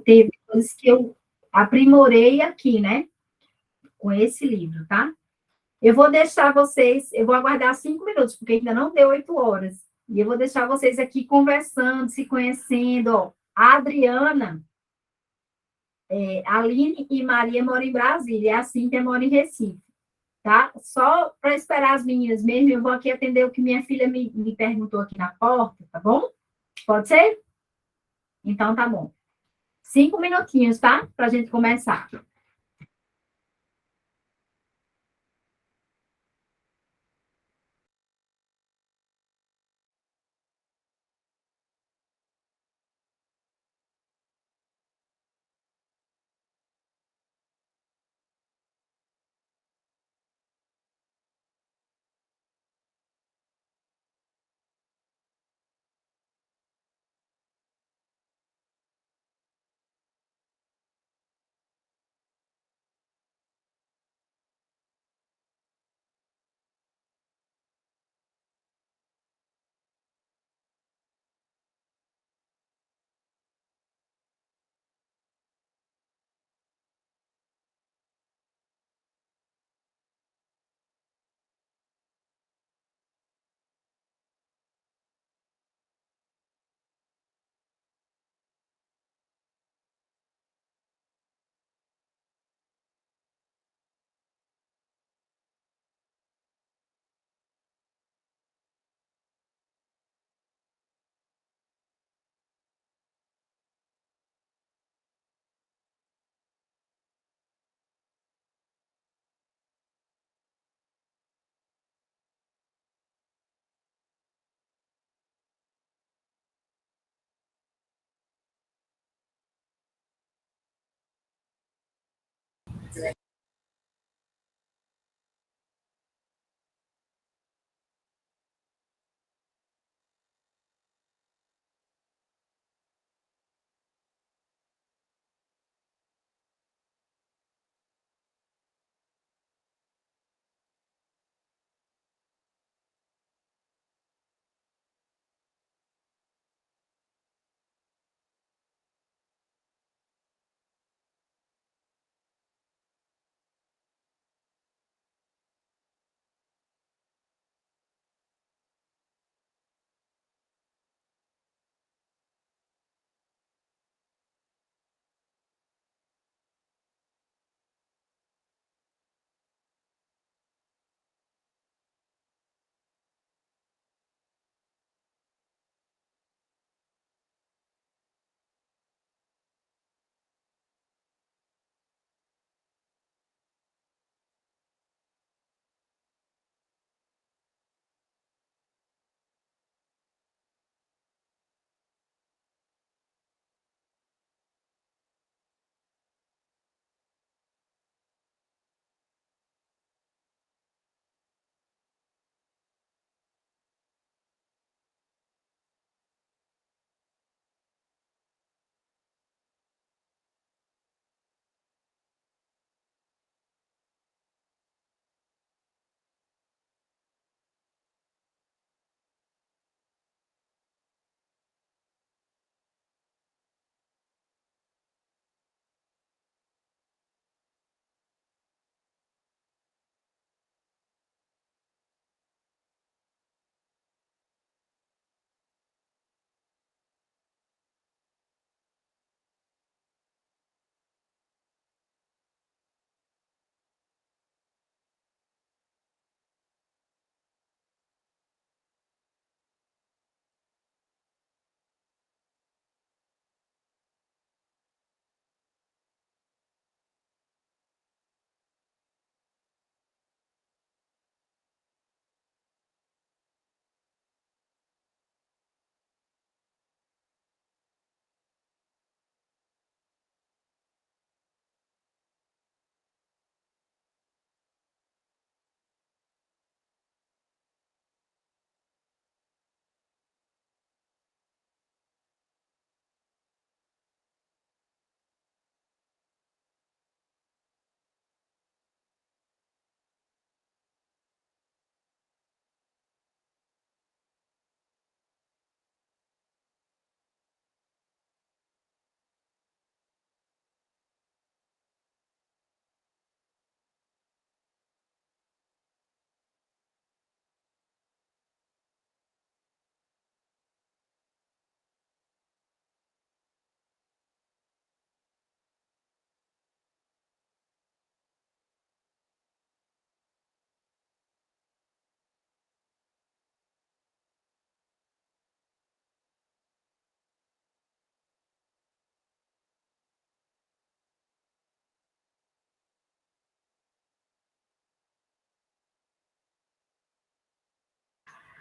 teve coisas que eu aprimorei aqui, né? Com esse livro, tá? Eu vou deixar vocês, eu vou aguardar 5 minutos, porque ainda não deu 8 horas. E eu vou deixar vocês aqui conversando, se conhecendo. Ó, a Adriana, a Aline e Maria moram em Brasília, e a Cíntia mora em Recife, tá? Só para esperar as meninas mesmo, eu vou aqui atender o que minha filha me perguntou aqui na porta, tá bom? Pode ser? Então tá bom. 5 minutinhos, tá? Para a gente começar.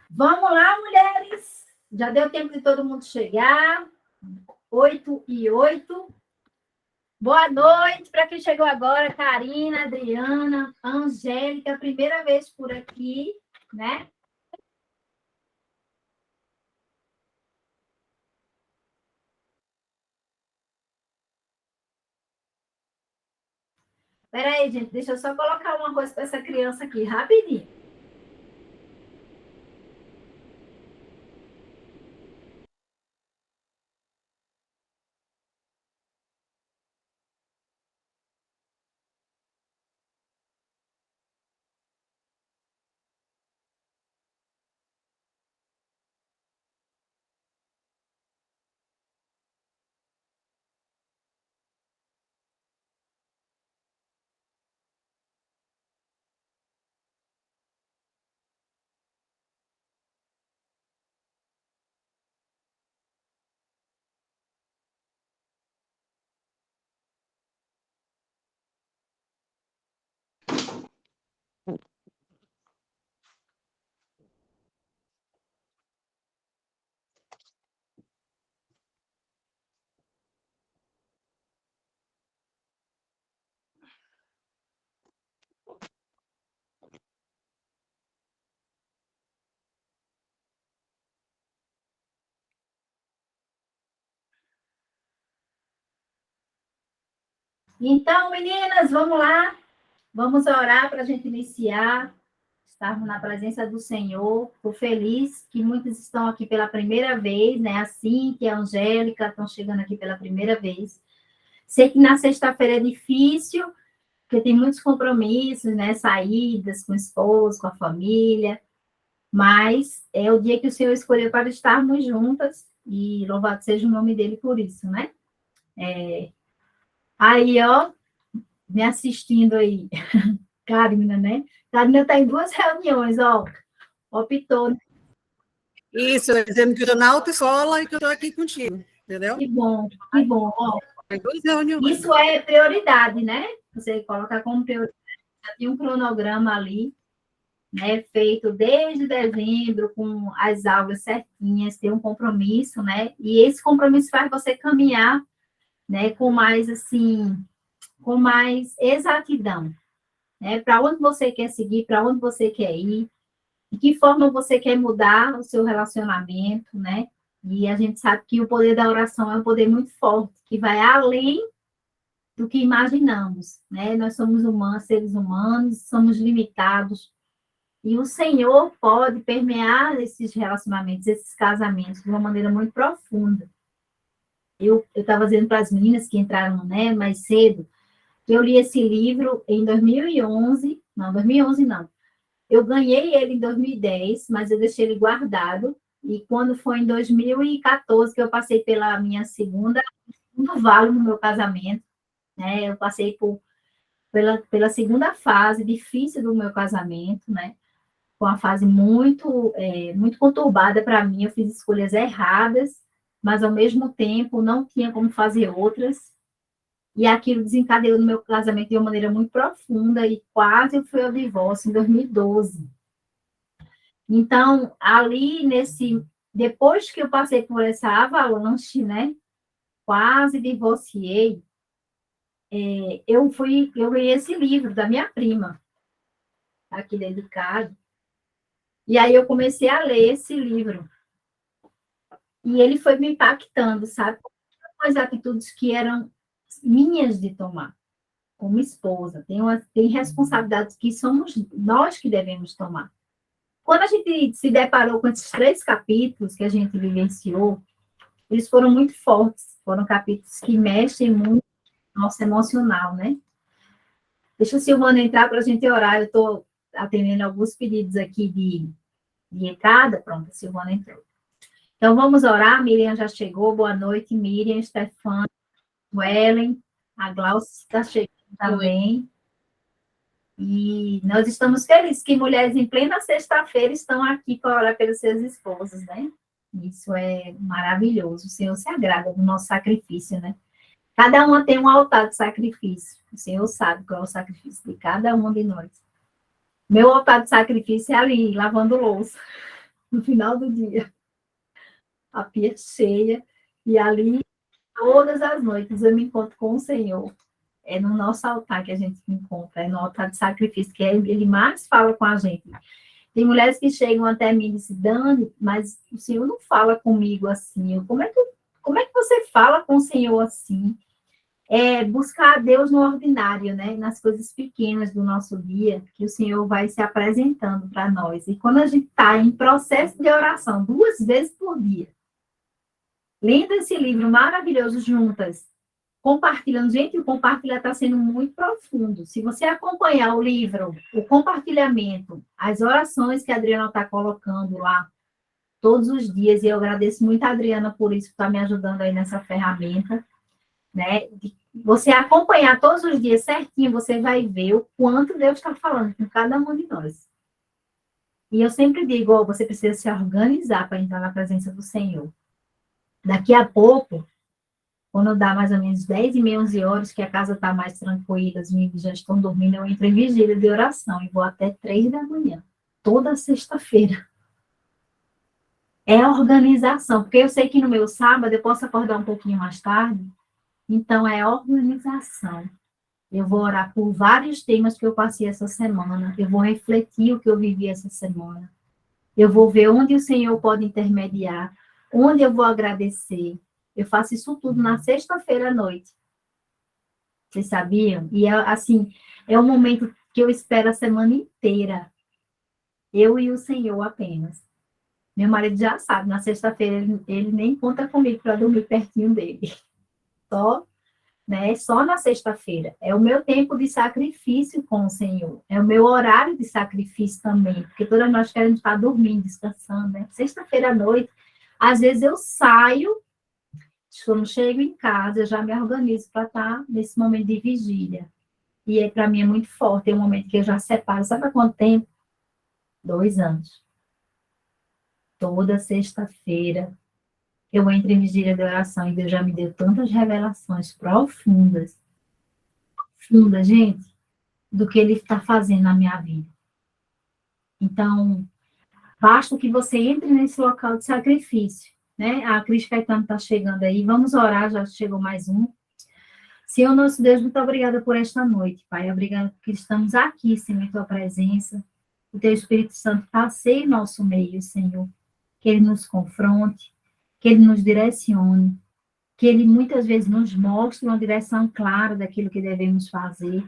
Vamos lá, mulheres. Já deu tempo de todo mundo chegar. 8h08. Boa noite para quem chegou agora. Karina, Adriana, Angélica, primeira vez por aqui, né? Peraí, gente, deixa eu só colocar uma coisa para essa criança aqui, rapidinho. Então, meninas, vamos lá. Vamos orar para a gente iniciar. Estarmos na presença do Senhor. Estou feliz que muitos estão aqui pela primeira vez, né? A Cíntia, a Angélica estão chegando aqui pela primeira vez. Sei que na sexta-feira é difícil, porque tem muitos compromissos, né? Saídas com o esposo, com a família. Mas é o dia que o Senhor escolheu para estarmos juntas. E louvado seja o nome dele por isso, né? Aí, ó, me assistindo aí. Karina, né? Karina está em 2 reuniões, ó. Optou. Isso, dizendo que eu estou na autoescola e que eu estou aqui contigo, entendeu? Que bom, que bom. Ó, Tem 2 reuniões. isso é prioridade, né? Você colocar como prioridade. Tem um cronograma ali, né? Feito desde dezembro, com as aulas certinhas, tem um compromisso, né? E esse compromisso faz você caminhar, né? Com mais, assim, com mais exatidão, né? Para onde você quer seguir, para onde você quer ir, de que forma você quer mudar o seu relacionamento, né? E a gente sabe que o poder da oração é um poder muito forte, que vai além do que imaginamos, né? Nós somos humanos, seres humanos, somos limitados, e o Senhor pode permear esses relacionamentos, esses casamentos, de uma maneira muito profunda. Eu estava dizendo para as meninas que entraram, né, mais cedo, que eu li esse livro em 2011, não, 2011 não, eu ganhei ele em 2010, mas eu deixei ele guardado. E quando foi em 2014 que eu passei pela minha segundo vale no meu casamento, né? Eu passei pela segunda fase difícil do meu casamento, né? Foi uma fase muito conturbada para mim. Eu fiz escolhas erradas, mas ao mesmo tempo não tinha como fazer outras. E aquilo desencadeou no meu casamento de uma maneira muito profunda e quase eu fui ao divórcio em 2012. Então, depois que eu passei por essa avalanche, né, quase divorciei, eu ganhei esse livro da minha prima, aqui dentro de casa, e aí eu comecei a ler esse livro, e ele foi me impactando, sabe, com as atitudes que eram minhas de tomar, como esposa, tem responsabilidades que somos nós que devemos tomar. Quando a gente se deparou com esses 3 capítulos que a gente vivenciou, eles foram muito fortes, foram capítulos que mexem muito no nosso emocional, né? Deixa a Silvana entrar para a gente orar, eu estou atendendo alguns pedidos aqui de entrada, pronto, a Silvana entrou. Então, vamos orar, Miriam já chegou, boa noite, Miriam, Stefano, Ellen, a Glaucia está chegando também. E nós estamos felizes que mulheres em plena sexta-feira estão aqui para orar pelos seus esposos, né? Isso é maravilhoso. O Senhor se agrada do nosso sacrifício, né? Cada uma tem um altar de sacrifício. O Senhor sabe qual é o sacrifício de cada uma de nós. Meu altar de sacrifício é ali, lavando louça. no final do dia, a pia cheia, e ali, todas as noites, eu me encontro com o Senhor. É no nosso altar que a gente se encontra, é no altar de sacrifício, que ele mais fala com a gente. Tem mulheres que chegam até mim e dizem, Dani, mas o Senhor não fala comigo assim. Como é que você fala com o Senhor assim? É buscar a Deus no ordinário, né? Nas coisas pequenas do nosso dia, que o Senhor vai se apresentando para nós. E quando a gente está em processo de oração, 2 vezes por dia, lendo esse livro maravilhoso juntas, compartilhando. Gente, o compartilhar está sendo muito profundo. Se você acompanhar o livro, o compartilhamento, as orações que a Adriana está colocando lá todos os dias, e eu agradeço muito a Adriana por isso, que está me ajudando aí nessa ferramenta, né? Você acompanhar todos os dias certinho, você vai ver o quanto Deus está falando com cada um de nós. E eu sempre digo, ó, você precisa se organizar para entrar na presença do Senhor. Daqui a pouco, quando dá mais ou menos 10h30, 11 horas, que a casa está mais tranquila, os meninos já estão dormindo, eu entro em vigília de oração e vou até 3 da manhã, toda sexta-feira. É a organização, porque eu sei que no meu sábado eu posso acordar um pouquinho mais tarde, então é organização. Eu vou orar por vários temas que eu passei essa semana, eu vou refletir o que eu vivi essa semana, eu vou ver onde o Senhor pode intermediar, onde eu vou agradecer. Eu faço isso tudo na sexta-feira à noite. Vocês sabiam? E, assim, é um momento que eu espero a semana inteira. Eu e o Senhor apenas. Meu marido já sabe, na sexta-feira ele nem conta comigo para dormir pertinho dele. Só, né? Só na sexta-feira. É o meu tempo de sacrifício com o Senhor. É o meu horário de sacrifício também. Porque todas nós queremos estar dormindo, descansando, né? Sexta-feira à noite, às vezes eu saio. Quando chego em casa, eu já me organizo para estar nesse momento de vigília. E aí, para mim, é muito forte. É um momento que eu já separo. Sabe há quanto tempo? 2 anos. Toda sexta-feira, eu entro em vigília de oração e Deus já me deu tantas revelações profundas, gente, do que Ele está fazendo na minha vida. Então, basta que você entre nesse local de sacrifício, né? A Cris Caetano está chegando aí. Vamos orar, já chegou mais um. Senhor nosso Deus, muito obrigada por esta noite, Pai. Obrigada porque estamos aqui, Senhor, em Tua presença. O Teu Espírito Santo passeie em nosso meio, Senhor. Que Ele nos confronte, que Ele nos direcione, que Ele muitas vezes nos mostre uma direção clara daquilo que devemos fazer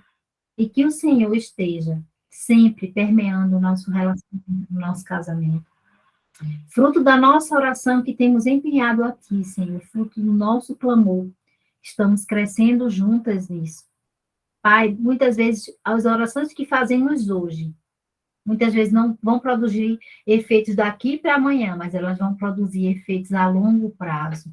e que o Senhor esteja sempre permeando o nosso relacionamento, o nosso casamento. Fruto da nossa oração que temos empenhado a Ti, Senhor, fruto do nosso clamor, estamos crescendo juntas nisso. Pai, muitas vezes as orações que fazemos hoje, muitas vezes não vão produzir efeitos daqui para amanhã, mas elas vão produzir efeitos a longo prazo.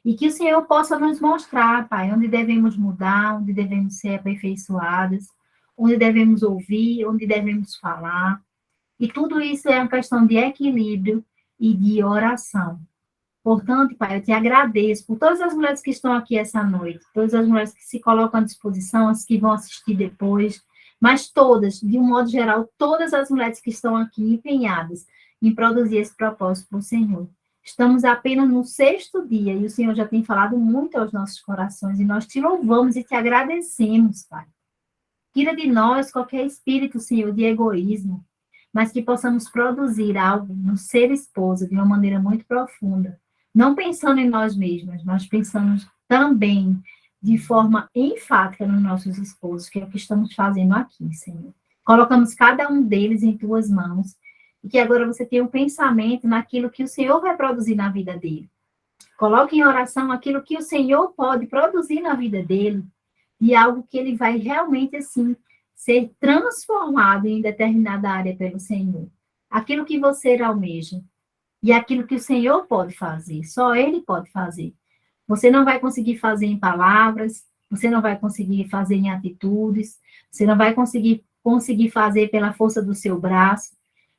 E que o Senhor possa nos mostrar, Pai, onde devemos mudar, onde devemos ser aperfeiçoadas, onde devemos ouvir, onde devemos falar. E tudo isso é uma questão de equilíbrio e de oração. Portanto, Pai, eu te agradeço por todas as mulheres que estão aqui essa noite, todas as mulheres que se colocam à disposição, as que vão assistir depois, mas todas, de um modo geral, todas as mulheres que estão aqui empenhadas em produzir esse propósito para o Senhor. Estamos apenas no 6º dia e o Senhor já tem falado muito aos nossos corações e nós te louvamos e te agradecemos, Pai. Tira de nós qualquer espírito, Senhor, de egoísmo, mas que possamos produzir algo no ser esposa de uma maneira muito profunda. Não pensando em nós mesmas, mas pensando também de forma enfática nos nossos esposos, que é o que estamos fazendo aqui, Senhor. Colocamos cada um deles em tuas mãos, e que agora você tenha um pensamento naquilo que o Senhor vai produzir na vida dele. Coloque em oração aquilo que o Senhor pode produzir na vida dele, e algo que ele vai realmente, assim, ser transformado em determinada área pelo Senhor. Aquilo que você almeja. E aquilo que o Senhor pode fazer, só Ele pode fazer. Você não vai conseguir fazer em palavras, você não vai conseguir fazer em atitudes, você não vai conseguir fazer pela força do seu braço,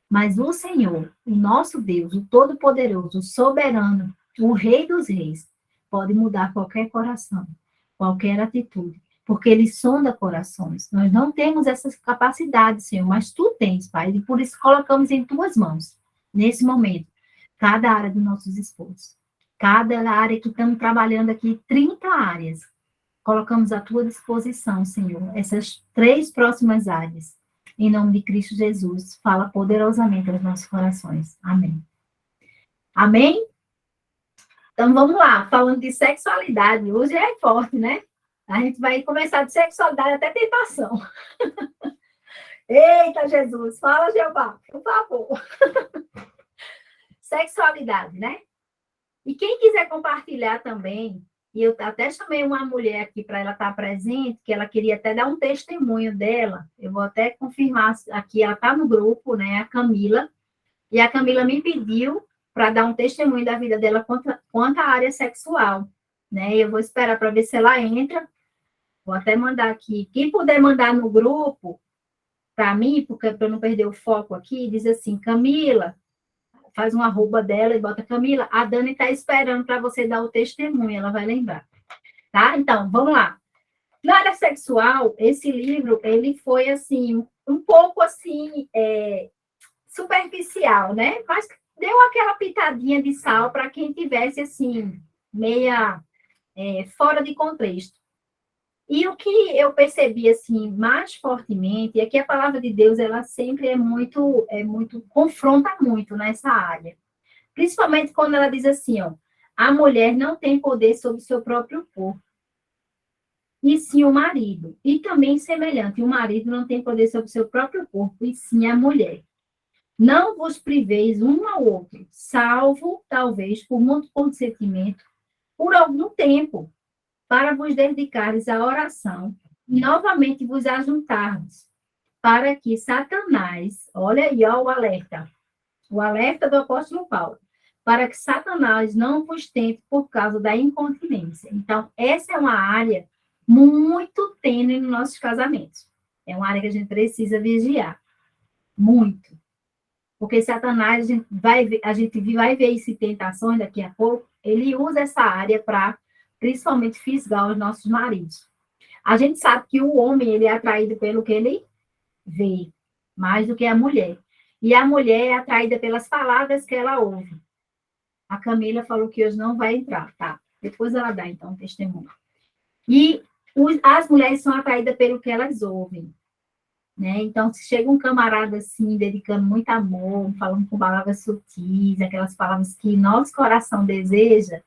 mas o Senhor, o nosso Deus, o Todo-Poderoso, o Soberano, o Rei dos Reis, pode mudar qualquer coração, qualquer atitude, porque Ele sonda corações. Nós não temos essas capacidades, Senhor, mas Tu tens, Pai, e por isso colocamos em Tuas mãos nesse momento, cada área dos nossos esposos. Cada área que estamos trabalhando aqui, 30 áreas. Colocamos à tua disposição, Senhor, essas 3 próximas áreas. Em nome de Cristo Jesus, fala poderosamente aos nossos corações. Amém. Amém? Então, vamos lá, falando de sexualidade. Hoje é forte, né? A gente vai começar de sexualidade até tentação. Eita, Jesus, fala, Jeová, por favor. Sexualidade, né? E quem quiser compartilhar também, e eu até chamei uma mulher aqui para ela estar presente, que ela queria até dar um testemunho dela, eu vou até confirmar aqui, ela está no grupo, né, a Camila, e a Camila me pediu para dar um testemunho da vida dela quanto à área sexual, né, eu vou esperar para ver se ela entra, vou até mandar aqui, quem puder mandar no grupo, para mim, porque para eu não perder o foco aqui, diz assim, Camila, faz um arroba dela e bota, Camila, a Dani está esperando para você dar o testemunho, ela vai lembrar, tá? Então, vamos lá. Na área sexual, esse livro, ele foi, assim, um pouco, assim, superficial, né? Mas deu aquela pitadinha de sal para quem tivesse, assim, meia fora de contexto. E o que eu percebi, assim, mais fortemente, é que a palavra de Deus, ela sempre confronta muito nessa área. Principalmente quando ela diz assim, ó, a mulher não tem poder sobre o seu próprio corpo, e sim o marido. E também semelhante, o marido não tem poder sobre o seu próprio corpo, e sim a mulher. Não vos priveis um ao outro, salvo, talvez, por muito consentimento, por algum tempo, para vos dedicares à oração, e novamente vos ajuntardes, para que Satanás, olha aí, ó, o alerta do apóstolo Paulo, para que Satanás não vos tente por causa da incontinência. Então, essa é uma área muito tênue nos nossos casamentos. É uma área que a gente precisa vigiar, muito. Porque Satanás, a gente vai ver isso em tentações daqui a pouco, ele usa essa área para, principalmente, fisgar os nossos maridos. A gente sabe que o homem, ele é atraído pelo que ele vê, mais do que a mulher. E a mulher é atraída pelas palavras que ela ouve. A Camila falou que hoje não vai entrar, tá? Depois ela dá, então, um testemunho. E as mulheres são atraídas pelo que elas ouvem. Né? Então, se chega um camarada assim, dedicando muito amor, falando com palavras sutis, aquelas palavras que nosso coração deseja,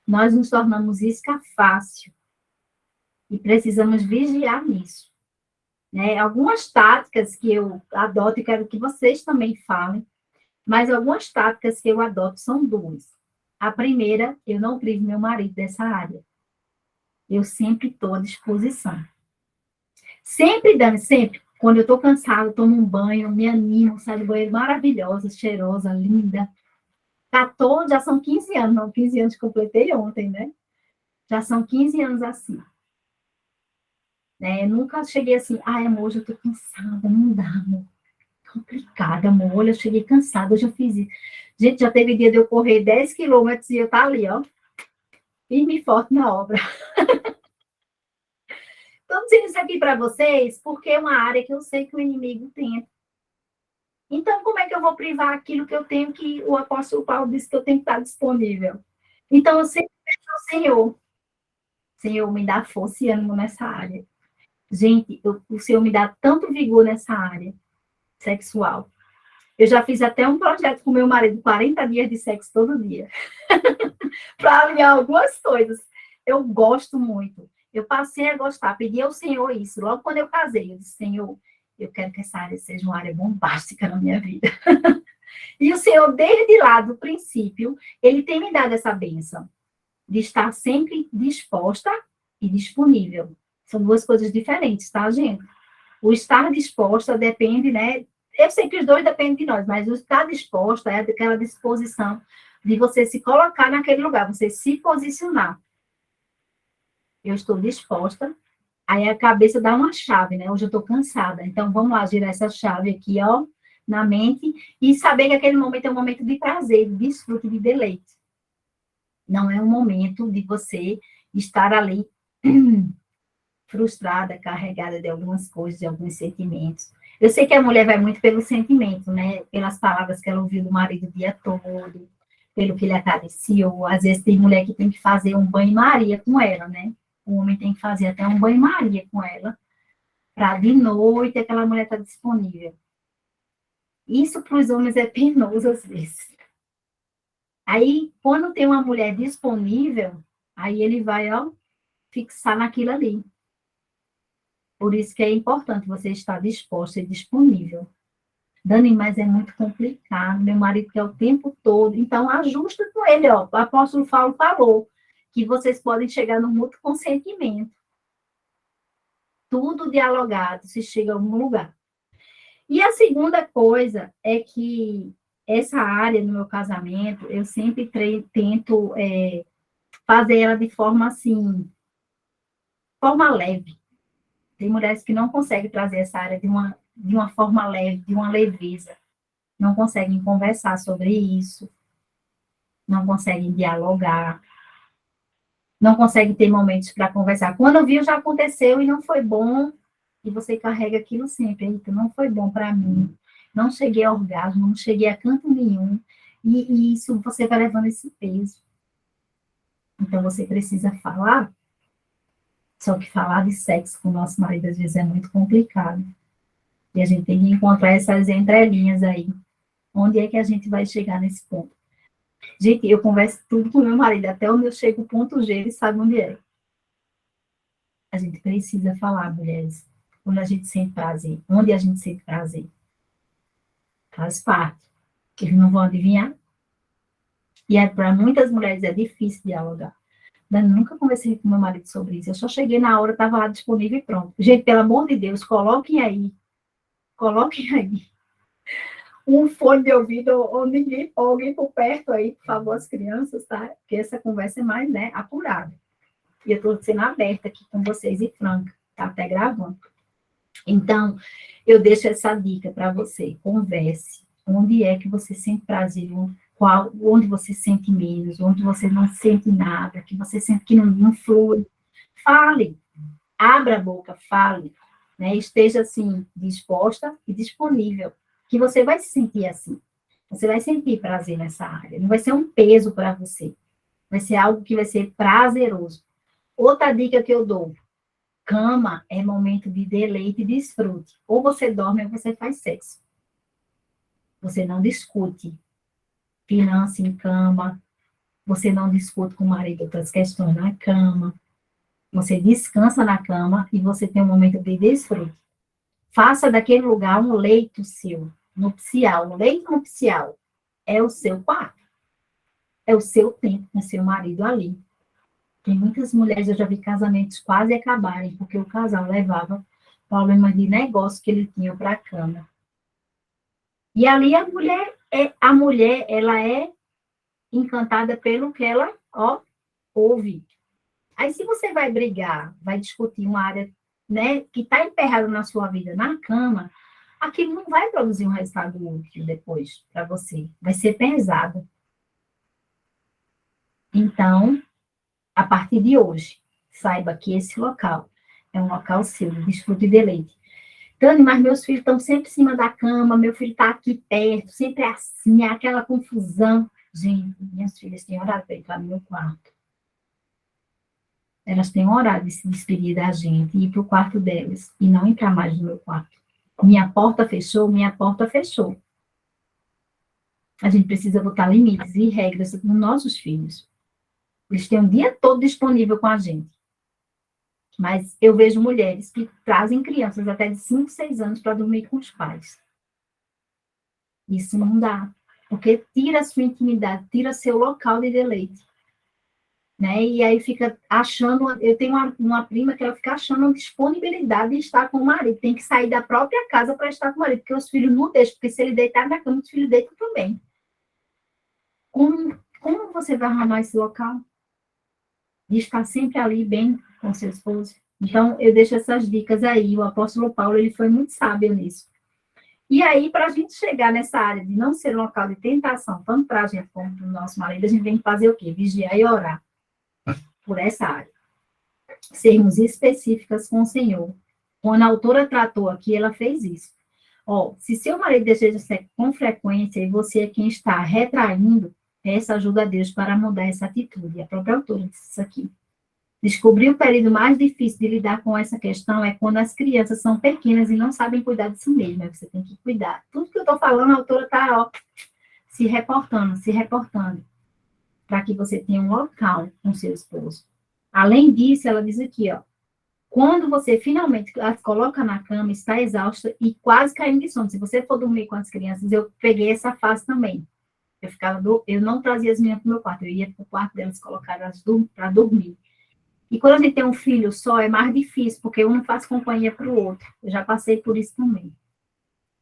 nós nos tornamos isca fácil. E precisamos vigiar nisso. Né? Algumas táticas que eu adoto, e quero que vocês também falem, mas algumas táticas que eu adoto são 2. A primeira, eu não privo meu marido dessa área. Eu sempre estou à disposição. Sempre, Dani, sempre. Quando eu estou cansada, tomo um banho, me animo, saio do banheiro maravilhosa, cheirosa, linda. 14, já são 15 anos, não, 15 anos que completei ontem, né? Já são 15 anos assim. Né? Eu nunca cheguei assim, ai, amor, hoje eu estou cansada, não dá, amor. Complicada, amor, olha, eu cheguei cansada, hoje eu fiz isso. Gente, já teve dia de eu correr 10 quilômetros e eu tá ali, ó, firme e forte na obra. Estou dizendo isso aqui para vocês porque é uma área que eu sei que o inimigo tem. Então, como é que eu vou privar aquilo que eu tenho, que o apóstolo Paulo disse que eu tenho que estar disponível? Então, eu sempre peço ao Senhor, Senhor, me dá força e ânimo nessa área. Gente, o Senhor me dá tanto vigor nessa área sexual. Eu já fiz até um projeto com meu marido, 40 dias de sexo todo dia, para alinhar algumas coisas. Eu gosto muito. Eu passei a gostar, pedi ao Senhor isso. Logo quando eu casei, eu disse, Senhor, eu quero que essa área seja uma área bombástica na minha vida. E o Senhor, desde lá do princípio, ele tem me dado essa bênção de estar sempre disposta e disponível. São 2 coisas diferentes, tá, gente? O estar disposta depende, né? Eu sei que os 2 dependem de nós, mas o estar disposta é aquela disposição de você se colocar naquele lugar, você se posicionar. Eu estou disposta, aí a cabeça dá uma chave, né? Hoje eu estou cansada, então vamos lá girar essa chave aqui, ó, na mente, e saber que aquele momento é um momento de prazer, de desfrute, de deleite. Não é um momento de você estar ali frustrada, carregada de algumas coisas, de alguns sentimentos. Eu sei que a mulher vai muito pelo sentimento, né? Pelas palavras que ela ouviu do marido o dia todo, pelo que ele acariciou. Às vezes tem mulher que tem que fazer um banho-maria com ela, né? O homem tem que fazer até um banho-maria com ela, para de noite aquela mulher estar disponível. Isso para os homens é penoso às vezes. Aí, quando tem uma mulher disponível, aí ele vai, ó, fixar naquilo ali. Por isso que é importante você estar disposta e disponível. Dani, mas é muito complicado. Meu marido quer o tempo todo. Então, ajusta com ele, ó. O apóstolo Paulo falou que vocês podem chegar no mútuo consentimento. Tudo dialogado, se chega a algum lugar. E a segunda coisa é que essa área no meu casamento, eu sempre tento fazer ela de forma assim, forma leve. Tem mulheres que não conseguem trazer essa área de uma forma leve, de uma leveza. Não conseguem conversar sobre isso, não conseguem dialogar, não conseguem ter momentos para conversar. Quando viu, já aconteceu e não foi bom, e você carrega aquilo sempre. Eita, não foi bom para mim, não cheguei a orgasmo, não cheguei a canto nenhum, e isso você vai levando esse peso. Então, você precisa falar, só que falar de sexo com o nosso marido, às vezes, é muito complicado. E a gente tem que encontrar essas entrelinhas aí. Onde é que a gente vai chegar nesse ponto? Gente, eu converso tudo com meu marido, até onde eu chego, o ponto G, ele sabe onde é. A gente precisa falar, mulheres, quando a gente sente prazer, onde a gente sente prazer. Faz parte. Eles não vão adivinhar. E para muitas mulheres é difícil dialogar. Eu nunca conversei com meu marido sobre isso. Eu só cheguei na hora, estava lá disponível e pronto. Gente, pelo amor de Deus, coloquem aí um fone de ouvido ou ninguém, ou alguém por perto aí, por favor, as crianças, tá? Porque essa conversa é mais, né, apurada. E eu estou sendo aberta aqui com vocês e franca, tá até gravando. Então, eu deixo essa dica para você, converse. Onde é que você sente prazer, onde você sente menos, onde você não sente nada, que você sente que não flui. Fale, abra a boca, fale, né? Esteja, assim, disposta e disponível, que você vai se sentir assim. Você vai sentir prazer nessa área. Não vai ser um peso para você. Vai ser algo que vai ser prazeroso. Outra dica que eu dou. Cama é momento de deleite e desfrute. Ou você dorme ou você faz sexo. Você não discute finança em cama. Você não discute com o marido outras questões na cama. Você descansa na cama e você tem um momento de desfrute. Faça daquele lugar um leito seu, nupcial. Um leito nupcial é o seu quarto. É o seu tempo com seu marido ali. Tem muitas mulheres, eu já vi casamentos quase acabarem, porque o casal levava problemas de negócio que ele tinha para a cama. E ali a mulher, ela é encantada pelo que ela, ó, ouve. Aí, se você vai brigar, vai discutir uma área, né, que está emperrada na sua vida na cama, aquilo não vai produzir um resultado útil depois para você. Vai ser pesado. Então, a partir de hoje, saiba que esse local é um local seu, de desfrute e deleite. Dani, mas meus filhos estão sempre em cima da cama, meu filho está aqui perto, sempre é assim, é aquela confusão. Gente, minhas filhas têm horário para entrar no meu quarto. Elas têm horário de se despedir da gente, ir para o quarto delas e não entrar mais no meu quarto. Minha porta fechou, minha porta fechou. A gente precisa botar limites e regras nos nossos filhos. Eles têm o dia todo disponível com a gente. Mas eu vejo mulheres que trazem crianças até de 5, 6 anos para dormir com os pais. Isso não dá. Porque tira a sua intimidade, tira seu local de deleite. Né? E aí fica achando... Eu tenho uma prima que ela fica achando a disponibilidade de estar com o marido. Tem que sair da própria casa para estar com o marido, porque os filhos não deixam. Porque se ele deitar na cama, os filhos deitam também. Como você vai arrumar esse local? De estar sempre ali bem com seu esposo. Então, eu deixo essas dicas aí. O apóstolo Paulo, ele foi muito sábio nisso. E aí, para a gente chegar nessa área de não ser um local de tentação, tanto para a gente como para o nosso marido, a gente tem que fazer o quê? Vigiar e orar por essa área. Sermos específicas com o Senhor. Quando a autora tratou aqui, ela fez isso. Ó, se seu marido deseja sexo com frequência e você é quem está retraindo, peça ajuda a Deus para mudar essa atitude. A própria autora disse isso aqui. Descobrir o período mais difícil de lidar com essa questão é quando as crianças são pequenas e não sabem cuidar de si mesmas. Você tem que cuidar. Tudo que eu estou falando, a autora está se reportando, para que você tenha um local com seu esposo. Além disso, ela diz aqui, ó, quando você finalmente as coloca na cama, está exausta e quase caindo de sono. Se você for dormir com as crianças, eu peguei essa fase também. Eu não trazia as minhas para o meu quarto, eu ia para o quarto delas colocar elas para dormir. E quando a gente tem um filho só, é mais difícil, porque um faz companhia para o outro. Eu já passei por isso também.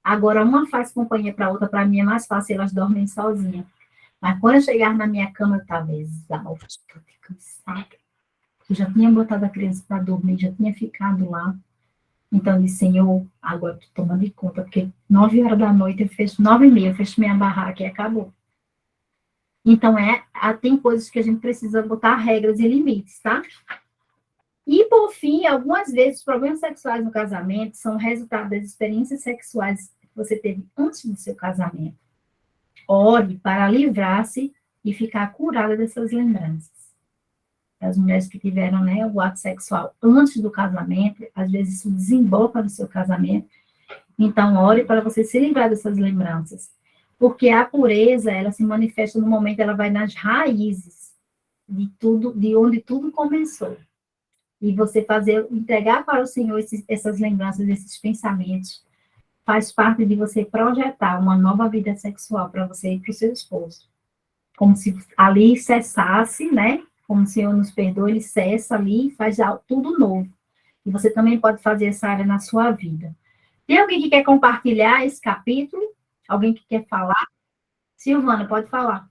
Agora, uma faz companhia para a outra, para mim é mais fácil, elas dormem sozinhas. Mas quando eu chegar na minha cama, eu estava exausta, cansada. Eu já tinha botado a criança para dormir, já tinha ficado lá. Então, eu disse, Senhor, agora tu toma de conta, porque 9 horas da noite, 9h30, eu fecho minha barraca e acabou. Então, tem coisas que a gente precisa botar regras e limites, tá? E, por fim, algumas vezes, os problemas sexuais no casamento são resultado das experiências sexuais que você teve antes do seu casamento. Ore para livrar-se e ficar curada dessas lembranças. As mulheres que tiveram, né, o ato sexual antes do casamento, às vezes isso desemboca no seu casamento. Então, ore para você se livrar dessas lembranças. Porque a pureza, ela se manifesta no momento, ela vai nas raízes de tudo, de onde tudo começou. E você entregar para o Senhor essas lembranças, esses pensamentos, faz parte de você projetar uma nova vida sexual para você e para o seu esposo. Como se ali cessasse, né? Como o Senhor nos perdoa, ele cessa ali e faz tudo novo. E você também pode fazer essa área na sua vida. Tem alguém que quer compartilhar esse capítulo? Alguém que quer falar? Silvana, pode falar.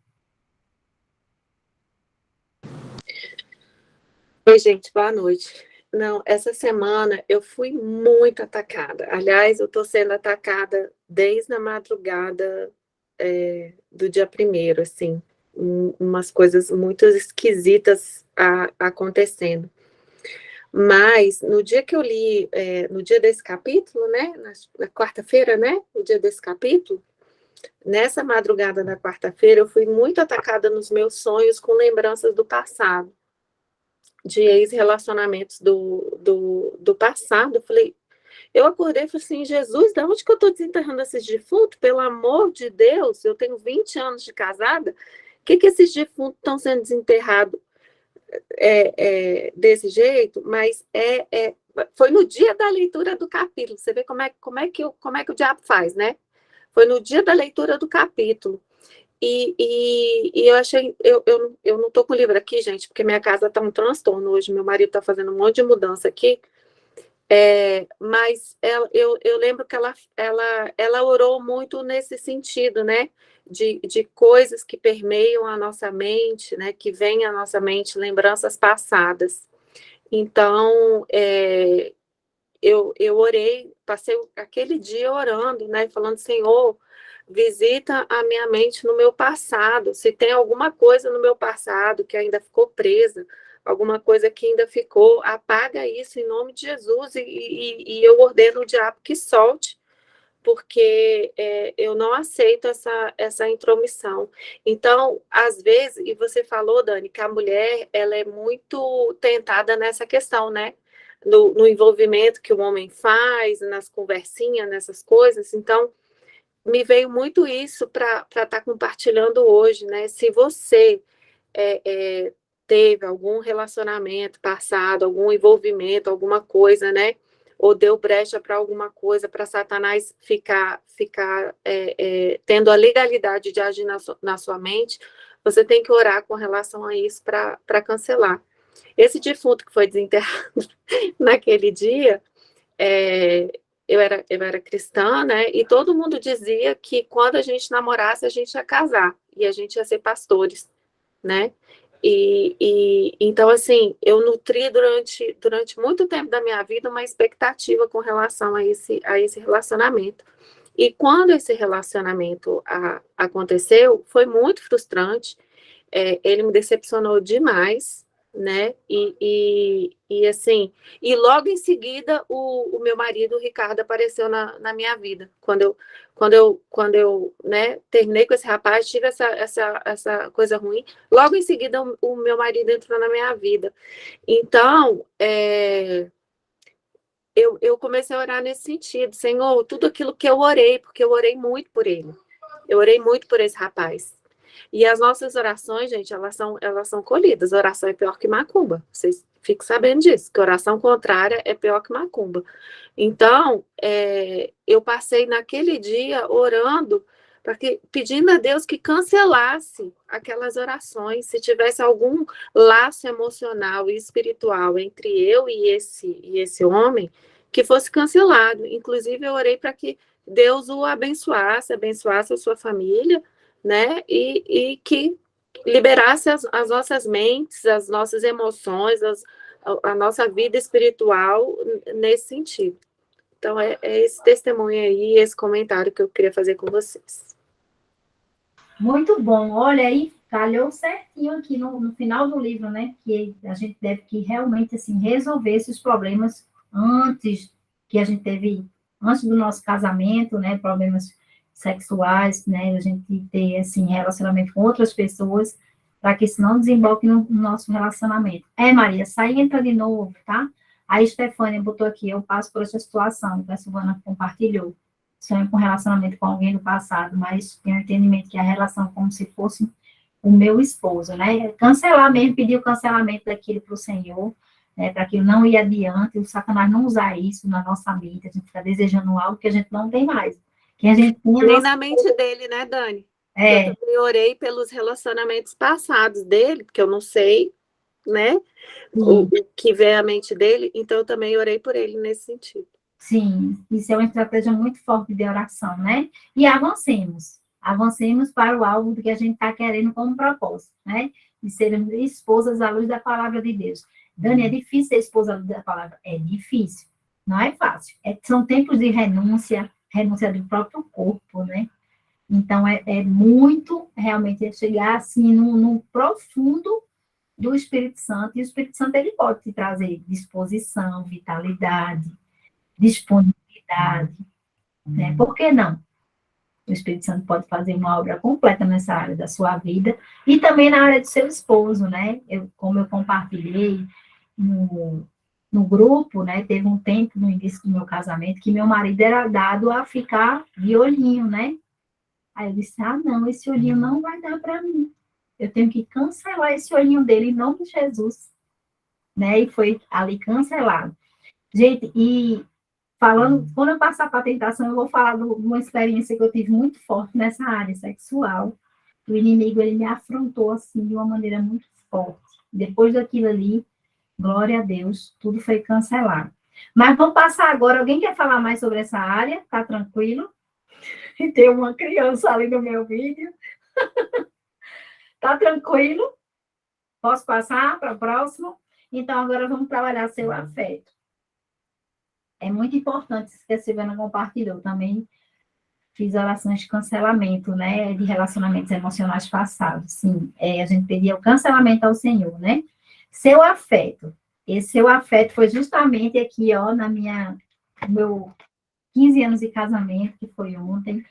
Oi, gente, boa noite. Não, essa semana eu fui muito atacada. Aliás, eu estou sendo atacada desde a madrugada do dia 1º, assim. Umas coisas muito esquisitas acontecendo. Mas, no dia que eu li, no dia desse capítulo, né, na quarta-feira, né, o dia desse capítulo, nessa madrugada da quarta-feira, eu fui muito atacada nos meus sonhos com lembranças do passado, de ex-relacionamentos do passado. Eu acordei e falei assim, Jesus, de onde que eu estou desenterrando esses defuntos? Pelo amor de Deus, eu tenho 20 anos de casada, o que esses defuntos estão sendo desenterrados desse jeito? Mas foi no dia da leitura do capítulo, você vê como é que o diabo faz, né? Foi no dia da leitura do capítulo. E eu achei, eu não estou com o livro aqui, gente, porque minha casa está um transtorno hoje, meu marido está fazendo um monte de mudança aqui, mas eu lembro que ela orou muito nesse sentido, né, de coisas que permeiam a nossa mente, né, que vêm à nossa mente, lembranças passadas. Então, eu orei, passei aquele dia orando, né, falando, Senhor, visita a minha mente no meu passado, se tem alguma coisa no meu passado que ainda ficou presa, alguma coisa que ainda ficou, apaga isso em nome de Jesus, e eu ordeno o diabo que solte, porque eu não aceito essa intromissão. Então, às vezes, e você falou, Dani, que a mulher, ela é muito tentada nessa questão, né, no envolvimento que o homem faz, nas conversinhas, nessas coisas. Então, me veio muito isso para estar compartilhando hoje, né? Se você teve algum relacionamento passado, algum envolvimento, alguma coisa, né? Ou deu brecha para alguma coisa, para Satanás ficar tendo a legalidade de agir na sua mente, você tem que orar com relação a isso para cancelar. Esse defunto que foi desenterrado naquele dia, eu era cristã, né? E todo mundo dizia que quando a gente namorasse, a gente ia casar e a gente ia ser pastores, né? Então, assim, eu nutri durante muito tempo da minha vida uma expectativa com relação a esse relacionamento. E quando esse relacionamento aconteceu, foi muito frustrante. Ele me decepcionou demais, né? E assim, e logo em seguida o meu marido, o Ricardo, apareceu na minha vida. Quando eu, né, terminei com esse rapaz, tive essa coisa ruim. Logo em seguida o meu marido entrou na minha vida. Então, eu comecei a orar nesse sentido, Senhor, tudo aquilo que eu orei, porque eu orei muito por ele. Eu orei muito por esse rapaz. E as nossas orações, gente, elas são colhidas. Oração é pior que macumba. Vocês fiquem sabendo disso, que oração contrária é pior que macumba. Então, eu passei naquele dia orando, pedindo a Deus que cancelasse aquelas orações, se tivesse algum laço emocional e espiritual entre eu e esse homem, que fosse cancelado. Inclusive, eu orei para que Deus o abençoasse a sua família, né? E que liberasse as nossas mentes, as nossas emoções, a nossa vida espiritual nesse sentido. Então, é esse testemunho aí, esse comentário que eu queria fazer com vocês. Muito bom. Olha aí, calhou certinho aqui no final do livro, né? Que a gente deve que realmente assim, resolver esses problemas antes que a gente teve, antes do nosso casamento, né? Problemas sexuais, né? A gente ter, assim, relacionamento com outras pessoas, para que isso não desemboque no nosso relacionamento. Maria, sai e entra de novo, tá? Aí, Stefânia botou aqui, eu passo por essa situação, que a Silvana compartilhou. Sonho com relacionamento com alguém do passado, mas tenho um entendimento que a relação é como se fosse o meu esposo, né? Cancelar mesmo, pedir o cancelamento daquilo para o Senhor, né? Para que não ir adiante, o Satanás não usar isso na nossa vida, a gente fica desejando algo que a gente não tem mais. Que a gente tinha nem na mente dele, né, Dani? Eu também orei pelos relacionamentos passados dele, porque eu não sei, né, o que vem à mente dele, então eu também orei por ele nesse sentido. Sim, isso é uma estratégia muito forte de oração, né? E avancemos para o alvo que a gente está querendo como propósito, né? De sermos esposas à luz da palavra de Deus. Dani, é difícil ser esposa à luz da palavra? É difícil, não é fácil. São tempos de renúncia do próprio corpo, né? Então, é muito, realmente, chegar assim no profundo do Espírito Santo, e o Espírito Santo, ele pode te trazer disposição, vitalidade, disponibilidade, né? Por que não? O Espírito Santo pode fazer uma obra completa nessa área da sua vida e também na área do seu esposo, né? Como eu compartilhei no grupo, né? Teve um tempo no início do meu casamento que meu marido era dado a ficar de olhinho, né? Aí eu disse, não, esse olhinho não vai dar para mim. Eu tenho que cancelar esse olhinho dele em nome de Jesus, né? E foi ali cancelado. Gente, e falando, quando eu passar para a tentação, eu vou falar de uma experiência que eu tive muito forte nessa área sexual. O inimigo, ele me afrontou, assim, de uma maneira muito forte. Depois daquilo ali, glória a Deus, tudo foi cancelado. Mas vamos passar agora, alguém quer falar mais sobre essa área? Tá tranquilo? E tem uma criança ali no meu vídeo. Tá tranquilo? Posso passar para o próximo? Então, agora vamos trabalhar seu afeto. É muito importante isso que a Silvana compartilhou. Também fiz orações de cancelamento, né? De relacionamentos emocionais passados. Sim, a gente pedia o cancelamento ao Senhor, né? Seu afeto. Esse seu afeto foi justamente aqui, ó, meu 15 anos de casamento, que foi ontem.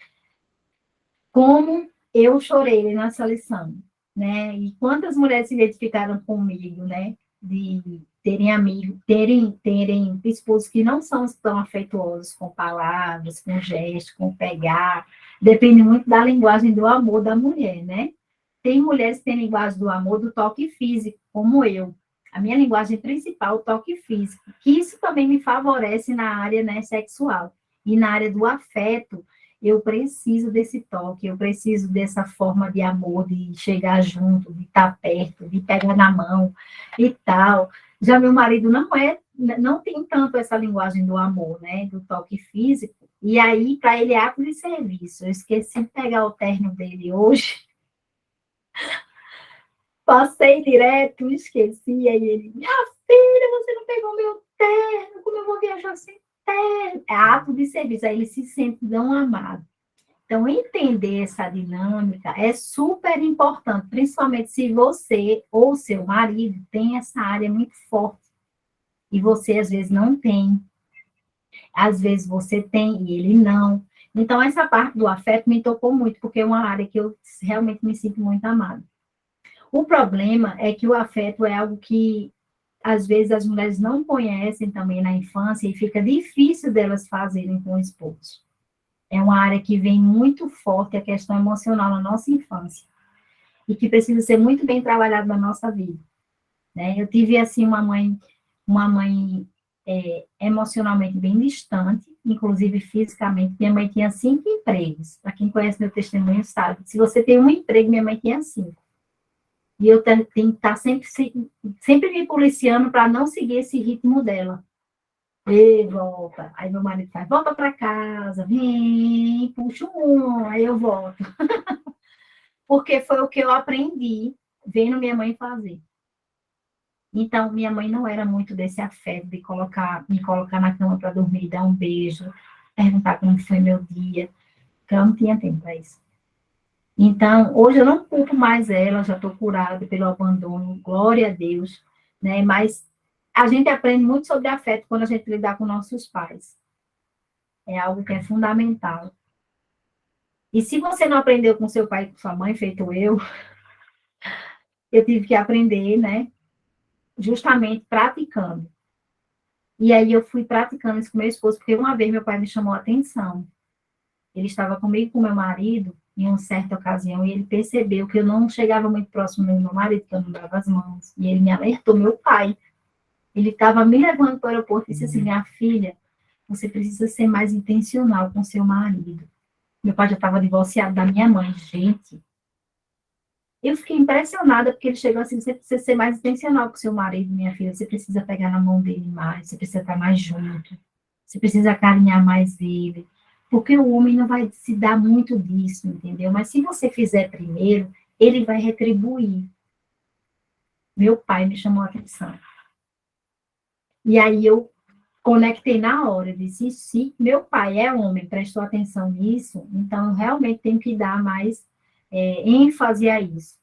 Como eu chorei nessa lição, né? E quantas mulheres se identificaram comigo, né? De terem amigos, terem esposos que não são tão afetuosos com palavras, com gestos, com pegar. Depende muito da linguagem do amor da mulher, né? Tem mulheres que têm linguagem do amor do toque físico, como eu. A minha linguagem principal, o toque físico. Que isso também me favorece na área, né, sexual. E na área do afeto, eu preciso desse toque, eu preciso dessa forma de amor, de chegar junto, de estar perto, de pegar na mão e tal. Já meu marido não tem tanto essa linguagem do amor, né, do toque físico, e aí, para ele, é ato de serviço. Eu esqueci de pegar o terno dele hoje, passei direto, esqueci, aí ele, minha filha, você não pegou meu terno, como eu vou viajar sem terno? É ato de serviço, aí ele se sente tão amado. Então, entender essa dinâmica é super importante, principalmente se você ou seu marido tem essa área muito forte e você, às vezes, não tem. Às vezes, você tem e ele não. Então, essa parte do afeto me tocou muito, porque é uma área que eu realmente me sinto muito amada. O problema é que o afeto é algo que, às vezes, as mulheres não conhecem também na infância e fica difícil delas fazerem com o esposo. É uma área que vem muito forte, a questão emocional na nossa infância, e que precisa ser muito bem trabalhada na nossa vida. Né? Eu tive, assim, uma mãe emocionalmente bem distante, inclusive fisicamente. Minha mãe tinha 5 empregos. Para quem conhece meu testemunho sabe. Se você tem um emprego, minha mãe tinha 5. E eu tenho que estar sempre me policiando para não seguir esse ritmo dela. E volta. Aí meu marido faz, volta para casa, vem, puxa aí eu volto. Porque foi o que eu aprendi vendo minha mãe fazer. Então, minha mãe não era muito desse afeto de me colocar na cama para dormir, dar um beijo, perguntar como foi meu dia, porque ela não tinha tempo para isso. Então, hoje eu não culpo mais ela, já estou curada pelo abandono, glória a Deus, né? Mas a gente aprende muito sobre afeto quando a gente lidar com nossos pais. É algo que é fundamental. E se você não aprendeu com seu pai e com sua mãe, feito eu tive que aprender, né? Justamente praticando. E aí eu fui praticando isso com meu esposo, porque uma vez meu pai me chamou a atenção. Ele estava comigo e com meu marido, em uma certa ocasião, e ele percebeu que eu não chegava muito próximo do meu marido, que eu não dava as mãos. E ele me alertou, meu pai. Ele estava me levando para o aeroporto e disse assim, minha filha, você precisa ser mais intencional com seu marido. Meu pai já estava divorciado da minha mãe, gente. Eu fiquei impressionada, porque ele chegou assim, você precisa ser mais intencional com seu marido, minha filha, você precisa pegar na mão dele mais, você precisa estar mais junto, você precisa acarinhar mais ele, porque o homem não vai se dar muito disso, entendeu? Mas se você fizer primeiro, ele vai retribuir. Meu pai me chamou a atenção. E aí eu conectei na hora, disse, se meu pai é homem, prestou atenção nisso, então eu realmente tenho que dar mais ênfase a isso.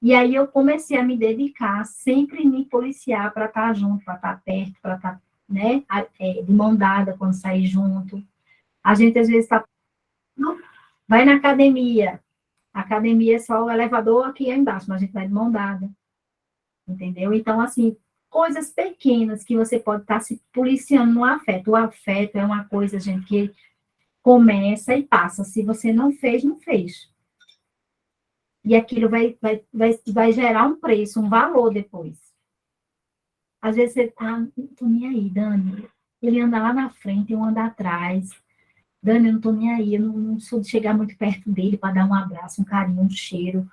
E aí eu comecei a me dedicar, sempre me policiar para estar junto, para estar perto, para estar, né, de mão dada quando sair junto. A gente às vezes vai na academia, a academia é só o elevador aqui embaixo, mas a gente vai de mão dada, entendeu? Então, assim, coisas pequenas que você pode estar se policiando no afeto. O afeto é uma coisa, gente, que começa e passa. Se você não fez, não fez. E aquilo vai gerar um preço, um valor depois. Às vezes você tá, não tô nem aí, Dani. Ele anda lá na frente, eu ando atrás. Dani, eu não tô nem aí, eu não sou de chegar muito perto dele para dar um abraço, um carinho, um cheiro.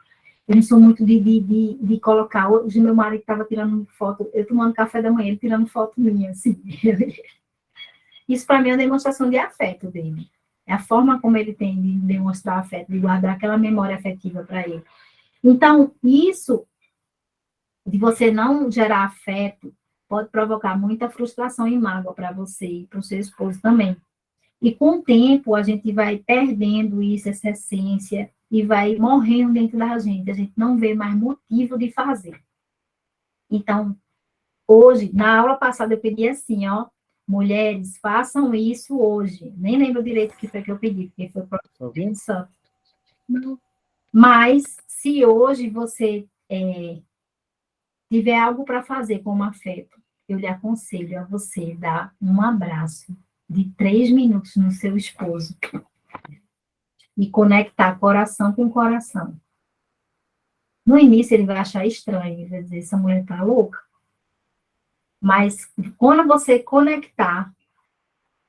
Eu não sou muito de colocar. Hoje meu marido estava tirando foto, eu tomando café da manhã, ele tirando foto minha, assim. Isso para mim é uma demonstração de afeto dele. É a forma como ele tem de demonstrar afeto, de guardar aquela memória afetiva para ele. Então, isso de você não gerar afeto pode provocar muita frustração e mágoa para você e para o seu esposo também. E com o tempo, a gente vai perdendo isso, essa essência, e vai morrendo dentro da gente. A gente não vê mais motivo de fazer. Então, hoje, na aula passada, eu pedi assim, ó, mulheres, façam isso hoje. Nem lembro direito o que foi que eu pedi, porque foi para o Espírito Santo. Mas, se hoje você tiver algo para fazer com afeto, eu lhe aconselho a você dar um abraço de 3 minutos no seu esposo e conectar coração com coração. No início ele vai achar estranho, ele vai dizer, essa mulher está louca. Mas quando você conectar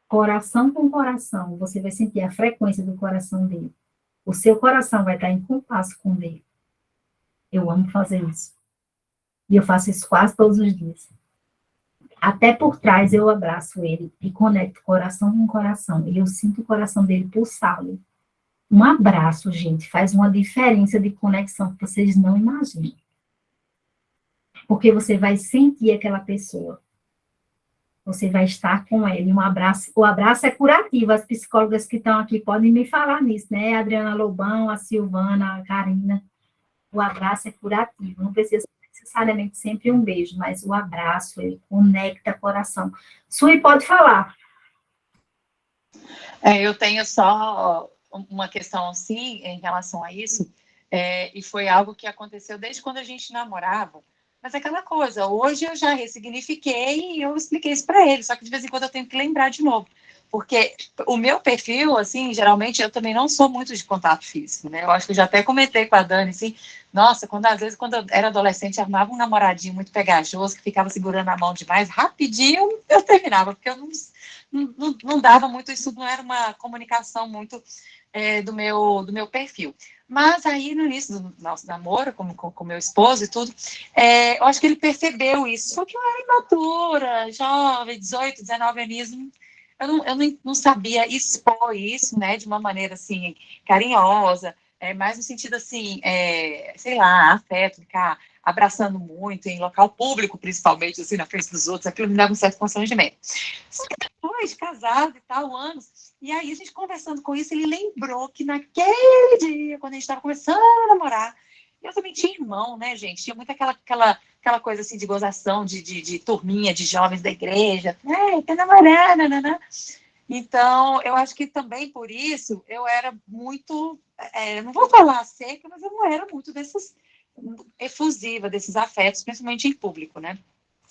coração com coração, você vai sentir a frequência do coração dele. O seu coração vai estar em compasso com o dele. Eu amo fazer isso. E eu faço isso quase todos os dias. Até por trás eu abraço ele e conecto coração com coração. E eu sinto o coração dele pulsar. Um abraço, gente, faz uma diferença de conexão que vocês não imaginam. Porque você vai sentir aquela pessoa. Você vai estar com ele. Um abraço. O abraço é curativo. As psicólogas que estão aqui podem me falar nisso, né? A Adriana Lobão, a Silvana, a Karina. O abraço é curativo. Não precisa ser necessariamente sempre um beijo, mas o abraço, ele conecta o coração. Sui, pode falar. Eu tenho só uma questão, assim, em relação a isso, e foi algo que aconteceu desde quando a gente namorava. Mas é aquela coisa, hoje eu já ressignifiquei e eu expliquei isso para ele, só que de vez em quando eu tenho que lembrar de novo. Porque o meu perfil, assim, geralmente eu também não sou muito de contato físico, né? Eu acho que eu já até comentei com a Dani, assim, nossa, às vezes, quando eu era adolescente, eu arrumava um namoradinho muito pegajoso, que ficava segurando a mão demais, rapidinho eu terminava, porque eu não dava muito, isso não era uma comunicação muito do meu perfil. Mas aí, no início do nosso namoro, com meu esposo e tudo, eu acho que ele percebeu isso. Só que eu era imatura, jovem, 18, 19 anos, eu não sabia expor isso, né, de uma maneira, assim, carinhosa, mais no sentido, assim, sei lá, afeto, ficar abraçando muito, em local público, principalmente, assim, na frente dos outros, aquilo me dava um certo constrangimento. Só que depois, casado e tal, anos, e aí a gente conversando com isso, ele lembrou que naquele dia, quando a gente estava começando a namorar, eu também tinha irmão, né, gente? Tinha muito aquela coisa assim de gozação, de turminha de jovens da igreja. Tá namorando, nananã. Então, eu acho que também por isso eu era muito, não vou falar seca, mas eu não era muito efusiva, desses afetos, principalmente em público, né?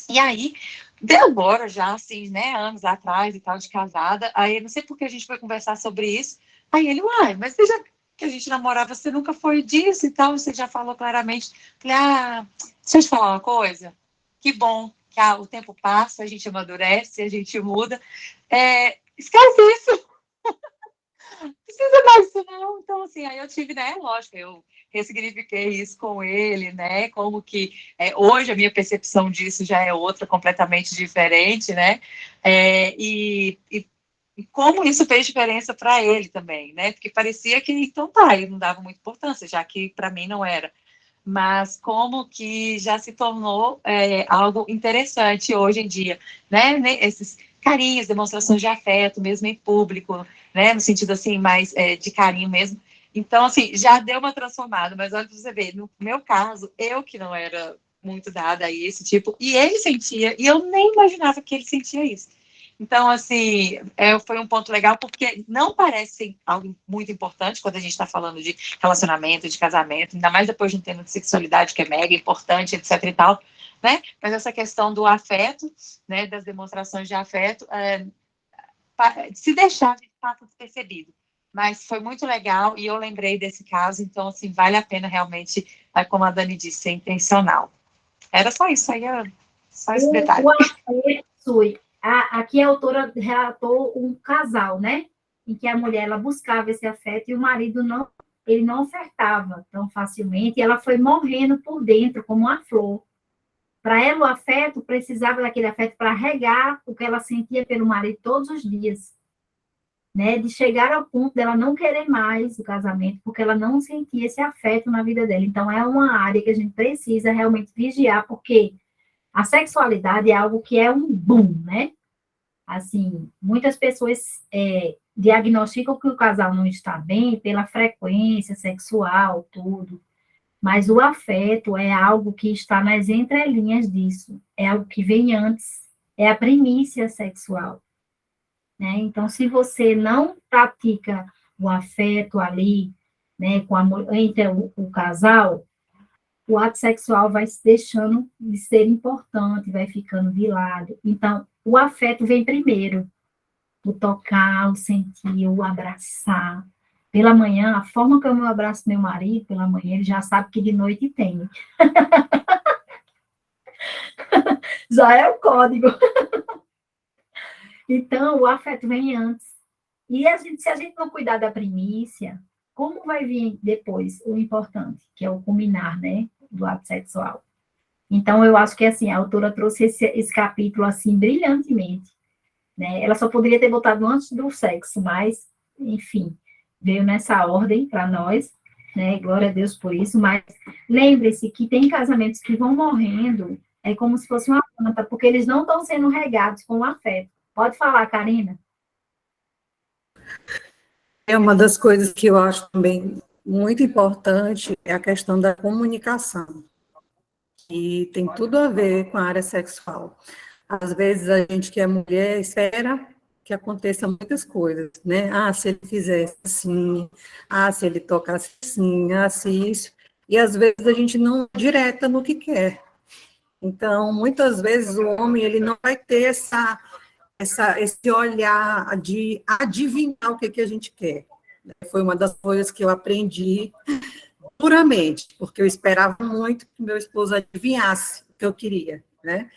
E aí, deu agora já, assim, né, anos atrás e tal, de casada, aí não sei por que a gente foi conversar sobre isso, aí ele, mas você já que a gente namorava, você nunca foi disso e tal, você já falou claramente. Falei, deixa eu te falar uma coisa, que bom que o tempo passa, a gente amadurece, a gente muda, esquece isso, não precisa mais disso não. Então, assim, aí eu tive, né, lógico, eu ressignifiquei isso com ele, né, como que hoje a minha percepção disso já é outra, completamente diferente, né, e como isso fez diferença para ele também, né, porque parecia que, então tá, ele não dava muita importância, já que para mim não era, mas como que já se tornou algo interessante hoje em dia, né, esses carinhos, demonstrações de afeto, mesmo em público, né, no sentido assim, mais de carinho mesmo. Então, assim, já deu uma transformada, mas olha para você ver, no meu caso, eu que não era muito dada a esse tipo, e ele sentia, e eu nem imaginava que ele sentia isso. Então, assim, foi um ponto legal, porque não parece algo muito importante quando a gente está falando de relacionamento, de casamento, ainda mais depois de um tema de sexualidade, que é mega importante, etc e tal, né? Mas essa questão do afeto, né, das demonstrações de afeto, se deixar de fato despercebido. Mas foi muito legal e eu lembrei desse caso, então, assim, vale a pena realmente, como a Dani disse, ser intencional. Era só isso aí, só esse detalhe. Aqui a autora relatou um casal, né? Em que a mulher ela buscava esse afeto e o marido ele não ofertava tão facilmente, e ela foi morrendo por dentro, como uma flor. Para ela, o afeto precisava daquele afeto para regar o que ela sentia pelo marido todos os dias, né? De chegar ao ponto dela não querer mais o casamento, porque ela não sentia esse afeto na vida dela. Então, é uma área que a gente precisa realmente vigiar, porque a sexualidade é algo que é um boom, né? Assim, muitas pessoas diagnosticam que o casal não está bem pela frequência sexual, tudo. Mas o afeto é algo que está nas entrelinhas disso. É algo que vem antes. É a primícia sexual. Né? Então, se você não pratica o afeto ali, né, entre o casal, o ato sexual vai se deixando de ser importante, vai ficando de lado. Então, o afeto vem primeiro. O tocar, o sentir, o abraçar. Pela manhã, a forma que eu abraço meu marido, pela manhã, ele já sabe que de noite tem. Já é o código. Então, o afeto vem antes. E se a gente não cuidar da primícia, como vai vir depois o importante, que é o culminar, né, do ato sexual? Então, eu acho que, assim, a autora trouxe esse capítulo, assim, brilhantemente, né? Ela só poderia ter botado antes do sexo, mas, enfim, veio nessa ordem para nós, né? Glória a Deus por isso, mas lembre-se que tem casamentos que vão morrendo É como se fosse uma planta, porque eles não estão sendo regados com afeto. Pode falar, Karina. É uma das coisas que eu acho também muito importante é a questão da comunicação, e tem tudo a ver com a área sexual. Às vezes a gente que é mulher espera que aconteça muitas coisas, né? Ah, se ele fizesse assim, ah, se ele tocasse assim, ah, se isso. E às vezes a gente não é direta no que quer. Então, muitas vezes o homem ele não vai ter esse olhar de adivinhar o que a gente quer. Foi uma das coisas que eu aprendi puramente, porque eu esperava muito que meu esposo adivinhasse o que eu queria, né?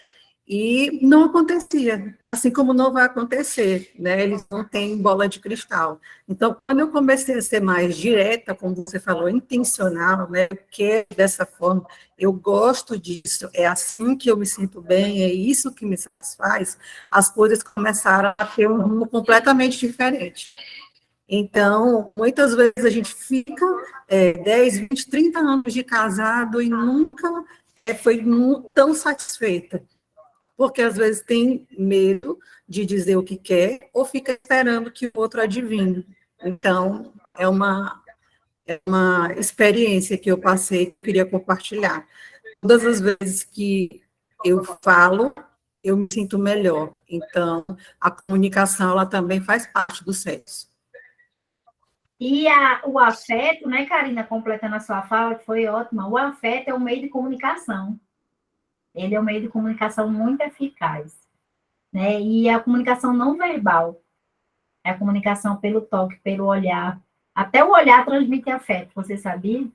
E não acontecia, assim como não vai acontecer, né? Eles não têm bola de cristal. Então, quando eu comecei a ser mais direta, como você falou, intencional, né? Eu quero dessa forma, eu gosto disso, é assim que eu me sinto bem, é isso que me satisfaz, as coisas começaram a ter um rumo completamente diferente. Então, muitas vezes a gente fica 10, 20, 30 anos de casado e nunca foi tão satisfeita, porque às vezes tem medo de dizer o que quer ou fica esperando que o outro adivinhe. Então, é uma experiência que eu passei que eu queria compartilhar. Todas as vezes que eu falo, eu me sinto melhor. Então, a comunicação, ela também faz parte do sexo. E o afeto, né, Karina, completando a sua fala, que foi ótima, o afeto é um meio de comunicação. Ele é um meio de comunicação muito eficaz, né? E a comunicação não verbal, é a comunicação pelo toque, pelo olhar. Até o olhar transmite afeto, você sabia?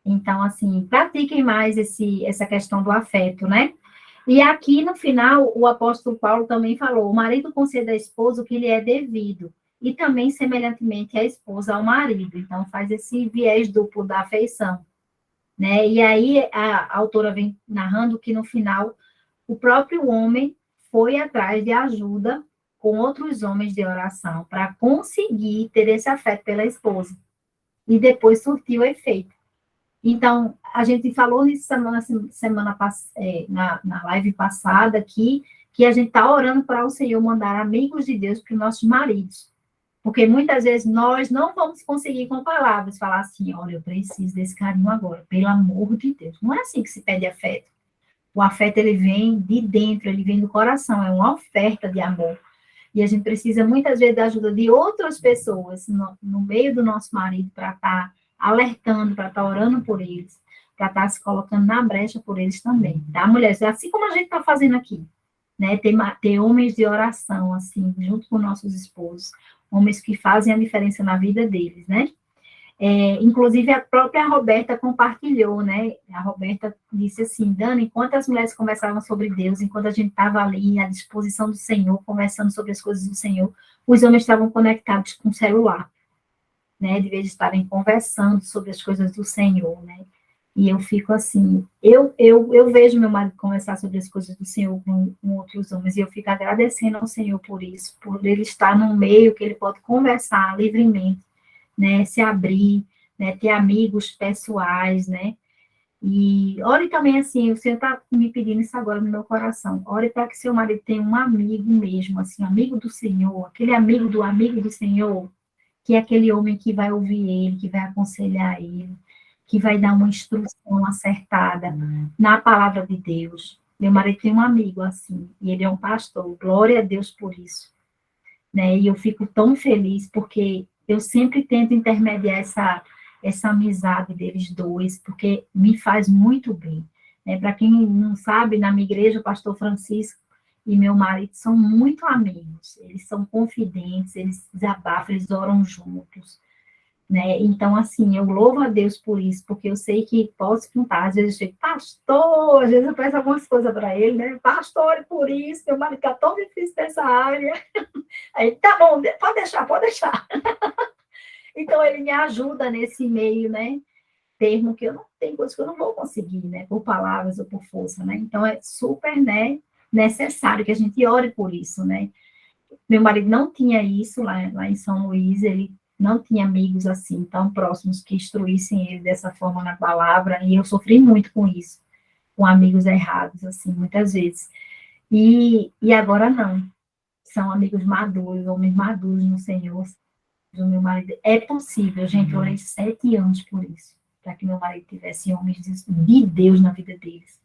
Então, assim, pratiquem mais essa questão do afeto, né? E aqui no final, o apóstolo Paulo também falou: o marido conceda à esposa o que lhe é devido, e também, semelhantemente, a esposa ao marido. Então, faz esse viés duplo da afeição, né? E aí a autora vem narrando que no final o próprio homem foi atrás de ajuda com outros homens de oração para conseguir ter esse afeto pela esposa. E depois surtiu efeito. Então, a gente falou isso na live passada aqui, que a gente está orando para o Senhor mandar amigos de Deus para os nossos maridos. Porque muitas vezes nós não vamos conseguir com palavras falar assim: olha, eu preciso desse carinho agora, pelo amor de Deus. Não é assim que se pede afeto. O afeto, ele vem de dentro, ele vem do coração, é uma oferta de amor. E a gente precisa, muitas vezes, da ajuda de outras pessoas no meio do nosso marido para estar alertando, para estar orando por eles, para estar se colocando na brecha por eles também, tá, mulheres? Assim como a gente está fazendo aqui, né? Ter homens de oração, assim, junto com nossos esposos, homens que fazem a diferença na vida deles, né? Inclusive, a própria Roberta compartilhou, né? A Roberta disse assim: Dani, enquanto as mulheres conversavam sobre Deus, enquanto a gente estava ali à disposição do Senhor, conversando sobre as coisas do Senhor, os homens estavam conectados com o celular, né? De vez de estarem conversando sobre as coisas do Senhor, né? E eu fico assim, eu vejo meu marido conversar sobre as coisas do Senhor com outros homens, e eu fico agradecendo ao Senhor por isso, por ele estar num meio que ele pode conversar livremente, né, se abrir, né, ter amigos pessoais, né, e ore também assim, o Senhor está me pedindo isso agora no meu coração, ore para que seu marido tenha um amigo mesmo, assim, amigo do Senhor, aquele amigo do Senhor, que é aquele homem que vai ouvir ele, que vai aconselhar ele, que vai dar uma instrução acertada na palavra de Deus. Meu marido tem um amigo assim, e ele é um pastor, glória a Deus por isso, né, e eu fico tão feliz, porque eu sempre tento intermediar essa amizade deles dois, porque me faz muito bem. Né? Para quem não sabe, na minha igreja, o pastor Francisco e meu marido são muito amigos, eles são confidentes, eles desabafam, eles oram juntos. Né? Então, assim, eu louvo a Deus por isso, porque eu sei que posso contar. Às vezes eu chego, pastor, às vezes eu peço algumas coisas para ele, né? Pastor, por isso, meu marido está tão difícil nessa área. Aí, tá bom, pode deixar, pode deixar. Então, ele me ajuda nesse meio, né? Termo que eu não tenho coisas que eu não vou conseguir, né? Por palavras ou por força, né? Então, é super, né, necessário que a gente ore por isso, né? Meu marido não tinha isso lá em São Luís, ele não tinha amigos assim, tão próximos, que instruíssem ele dessa forma na palavra, e eu sofri muito com isso. com amigos errados, assim, muitas vezes. E agora não. São amigos maduros, homens maduros no Senhor. Do meu marido. É possível, gente, eu orei 7 anos por isso, para que meu marido tivesse homens de Deus na vida deles.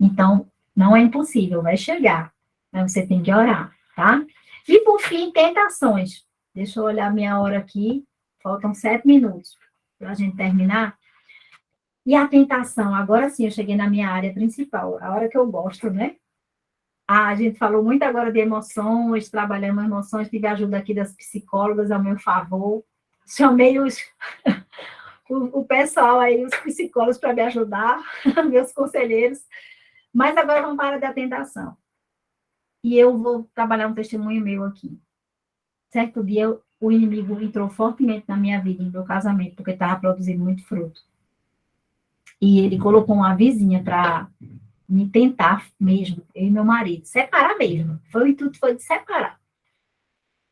Então, não é impossível, vai chegar, mas você tem que orar, tá? E por fim, tentações. Deixa eu olhar minha hora aqui, faltam 7 minutos para a gente terminar. E a tentação, agora sim, eu cheguei na minha área principal, a hora que eu gosto, né? A gente falou muito agora de emoções, trabalhamos emoções, tive a ajuda aqui das psicólogas ao meu favor. Chamei o pessoal aí, os psicólogos, para me ajudar, meus conselheiros. Mas agora vamos para a da tentação. E eu vou trabalhar um testemunho meu aqui. Certo dia, o inimigo entrou fortemente na minha vida, no meu casamento, porque estava produzindo muito fruto. E ele colocou uma vizinha para me tentar mesmo, eu e meu marido, separar mesmo. O intuito foi de separar.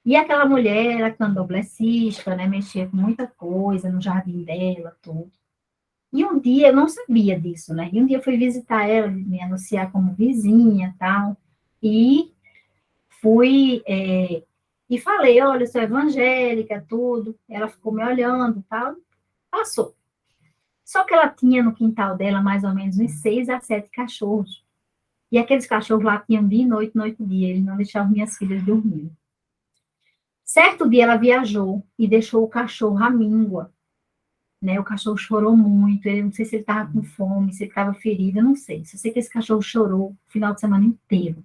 E aquela mulher era candomblessista, né? Mexia com muita coisa no jardim dela, tudo. E um dia, eu não sabia disso, né? E um dia eu fui visitar ela, me anunciar como vizinha, tal. E fui, e falei, olha, eu sou evangélica, tudo. Ela ficou me olhando, tal. Passou. Só que ela tinha no quintal dela mais ou menos uns 6 a 7 cachorros. E aqueles cachorros lá tinham dia e noite, noite e dia. Eles não deixavam minhas filhas dormir. Certo dia ela viajou e deixou o cachorro à míngua, né? O cachorro chorou muito, eu não sei se ele estava com fome, se ele estava ferido, eu não sei. Só sei que esse cachorro chorou o final de semana inteiro.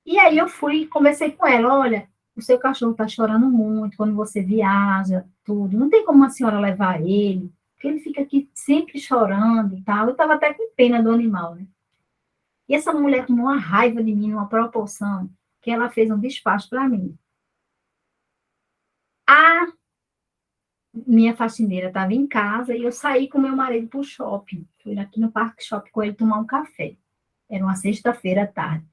E aí eu fui e conversei com ela, olha, o seu cachorro está chorando muito quando você viaja, tudo. Não tem como a senhora levar ele, porque ele fica aqui sempre chorando e tal. Eu estava até com pena do animal, né? E essa mulher tomou uma raiva de mim, uma proporção, que ela fez um despacho para mim. A minha faxineira estava em casa e eu saí com meu marido para o shopping. Fui aqui no Parque Shopping com ele tomar um café. Era uma sexta-feira à tarde.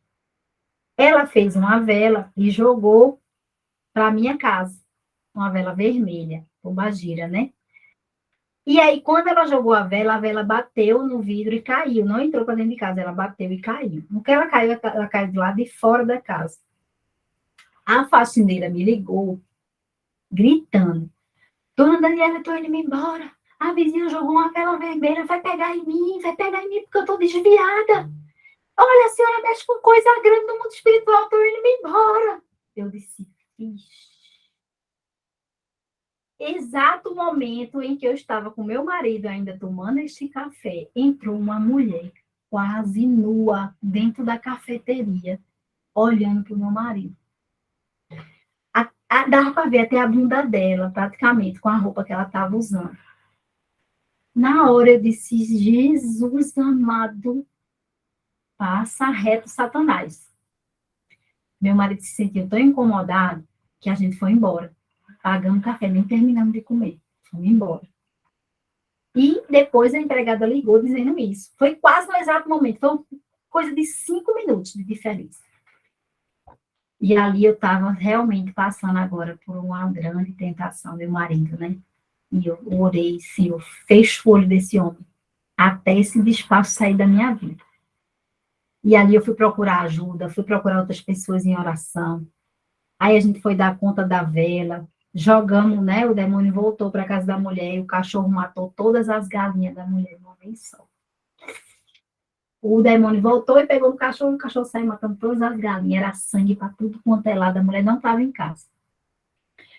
Ela fez uma vela e jogou para a minha casa. Uma vela vermelha, pombagira, né? E aí, quando ela jogou a vela bateu no vidro e caiu. Não entrou para dentro de casa, ela bateu e caiu. No que ela caiu do lado de fora da casa. A faxineira me ligou, gritando. Dona Daniela, eu tô indo embora. A vizinha jogou uma vela vermelha, vai pegar em mim, porque eu tô desviada. Olha, a senhora mexe com coisa grande do mundo espiritual, tô indo embora. Eu disse, ixi. Exato momento em que eu estava com meu marido ainda tomando este café, entrou uma mulher quase nua dentro da cafeteria, olhando para o meu marido. Dava para ver até a bunda dela, praticamente, com a roupa que ela estava usando. Na hora eu disse, Jesus amado, passa reto Satanás. Meu marido se sentiu tão incomodado que a gente foi embora. Pagamos café, nem terminamos de comer. Fomos embora. E depois a empregada ligou dizendo isso. Foi quase no exato momento. Foi coisa de 5 minutos de diferença. E ali eu estava realmente passando agora por uma grande tentação, meu marido, né? E eu orei, Senhor, fecha o olho desse homem, até esse despacho sair da minha vida. E ali eu fui procurar ajuda, fui procurar outras pessoas em oração. Aí a gente foi dar conta da vela, jogamos, né? O demônio voltou para a casa da mulher e o cachorro matou todas as galinhas da mulher de uma vez só. O demônio voltou e pegou o cachorro saiu matando todas as galinhas, era sangue para tudo quanto é lado, a mulher não estava em casa.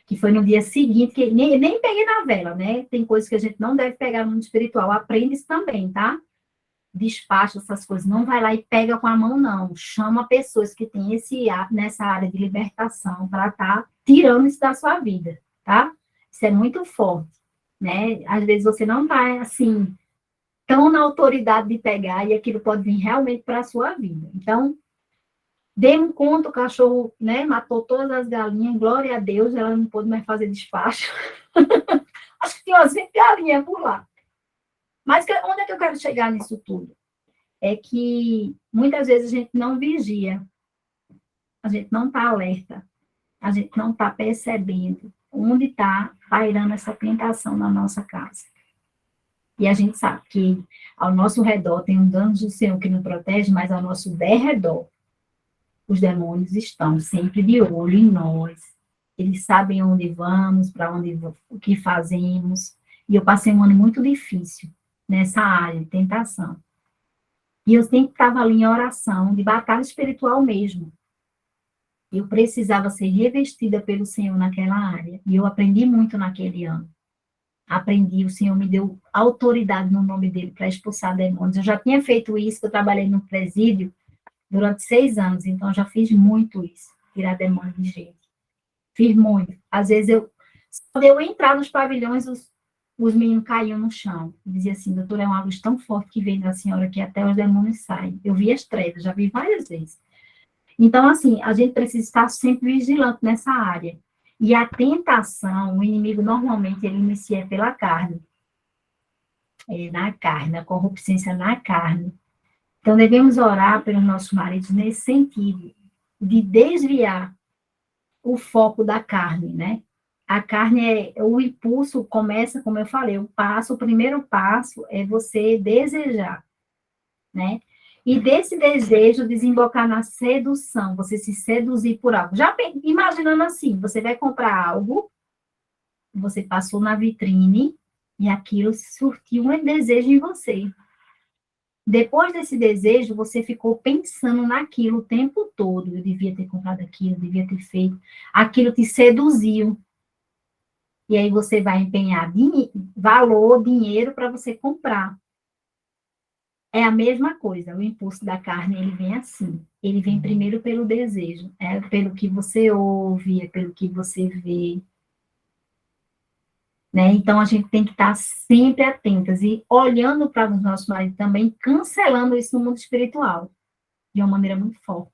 Que foi no dia seguinte, que nem peguei na vela, né? Tem coisas que a gente não deve pegar no mundo espiritual, aprende isso também, tá? Despacha essas coisas, não vai lá e pega com a mão, não. Chama pessoas que têm nessa área de libertação para estar tirando isso da sua vida, tá? Isso é muito forte, né? Às vezes você não está, assim, tão na autoridade de pegar e aquilo pode vir realmente para a sua vida. Então, dê-me conta, o cachorro, né, matou todas as galinhas, glória a Deus, ela não pôde mais fazer despacho. Acho que tinha umas 20 galinhas por lá. Mas onde é que eu quero chegar nisso tudo? É que muitas vezes a gente não vigia, a gente não está alerta, a gente não está percebendo onde está pairando essa tentação na nossa casa. E a gente sabe que ao nosso redor tem um anjo do Senhor que nos protege, mas ao nosso derredor, os demônios estão sempre de olho em nós. Eles sabem onde vamos, para onde, o que fazemos. E eu passei um ano muito difícil nessa área de tentação. E eu sempre estava ali em oração, de batalha espiritual mesmo. Eu precisava ser revestida pelo Senhor naquela área. E eu aprendi muito naquele ano. Aprendi, o Senhor me deu autoridade no nome dele para expulsar demônios. Eu já tinha feito isso, eu trabalhei no presídio durante 6 anos, então eu já fiz muito isso, tirar demônios de gente. Fiz muito. Às vezes, só de eu entrar nos pavilhões, os meninos caíam no chão. Eu dizia assim, doutora, é uma luz tão forte que vem da senhora que até os demônios saem. Eu vi as trevas, já vi várias vezes. Então, assim, a gente precisa estar sempre vigilante nessa área. E a tentação, o inimigo, normalmente, ele inicia pela carne. Na carne, a corrupção na carne. Então, devemos orar pelos nossos maridos nesse sentido, de desviar o foco da carne, né? A carne o impulso começa, como eu falei, o primeiro passo é você desejar, né? E desse desejo desembocar na sedução, você se seduzir por algo. Já imaginando assim, você vai comprar algo, você passou na vitrine e aquilo surtiu um desejo em você. Depois desse desejo, você ficou pensando naquilo o tempo todo. Eu devia ter comprado aquilo, eu devia ter feito. Aquilo te seduziu. E aí você vai empenhar valor, dinheiro para você comprar. É a mesma coisa. O impulso da carne, ele vem assim. Ele vem primeiro pelo desejo. É pelo que você ouve, é pelo que você vê. Né? Então, a gente tem que estar sempre atentas e olhando para os nossos maridos também, cancelando isso no mundo espiritual, de uma maneira muito forte.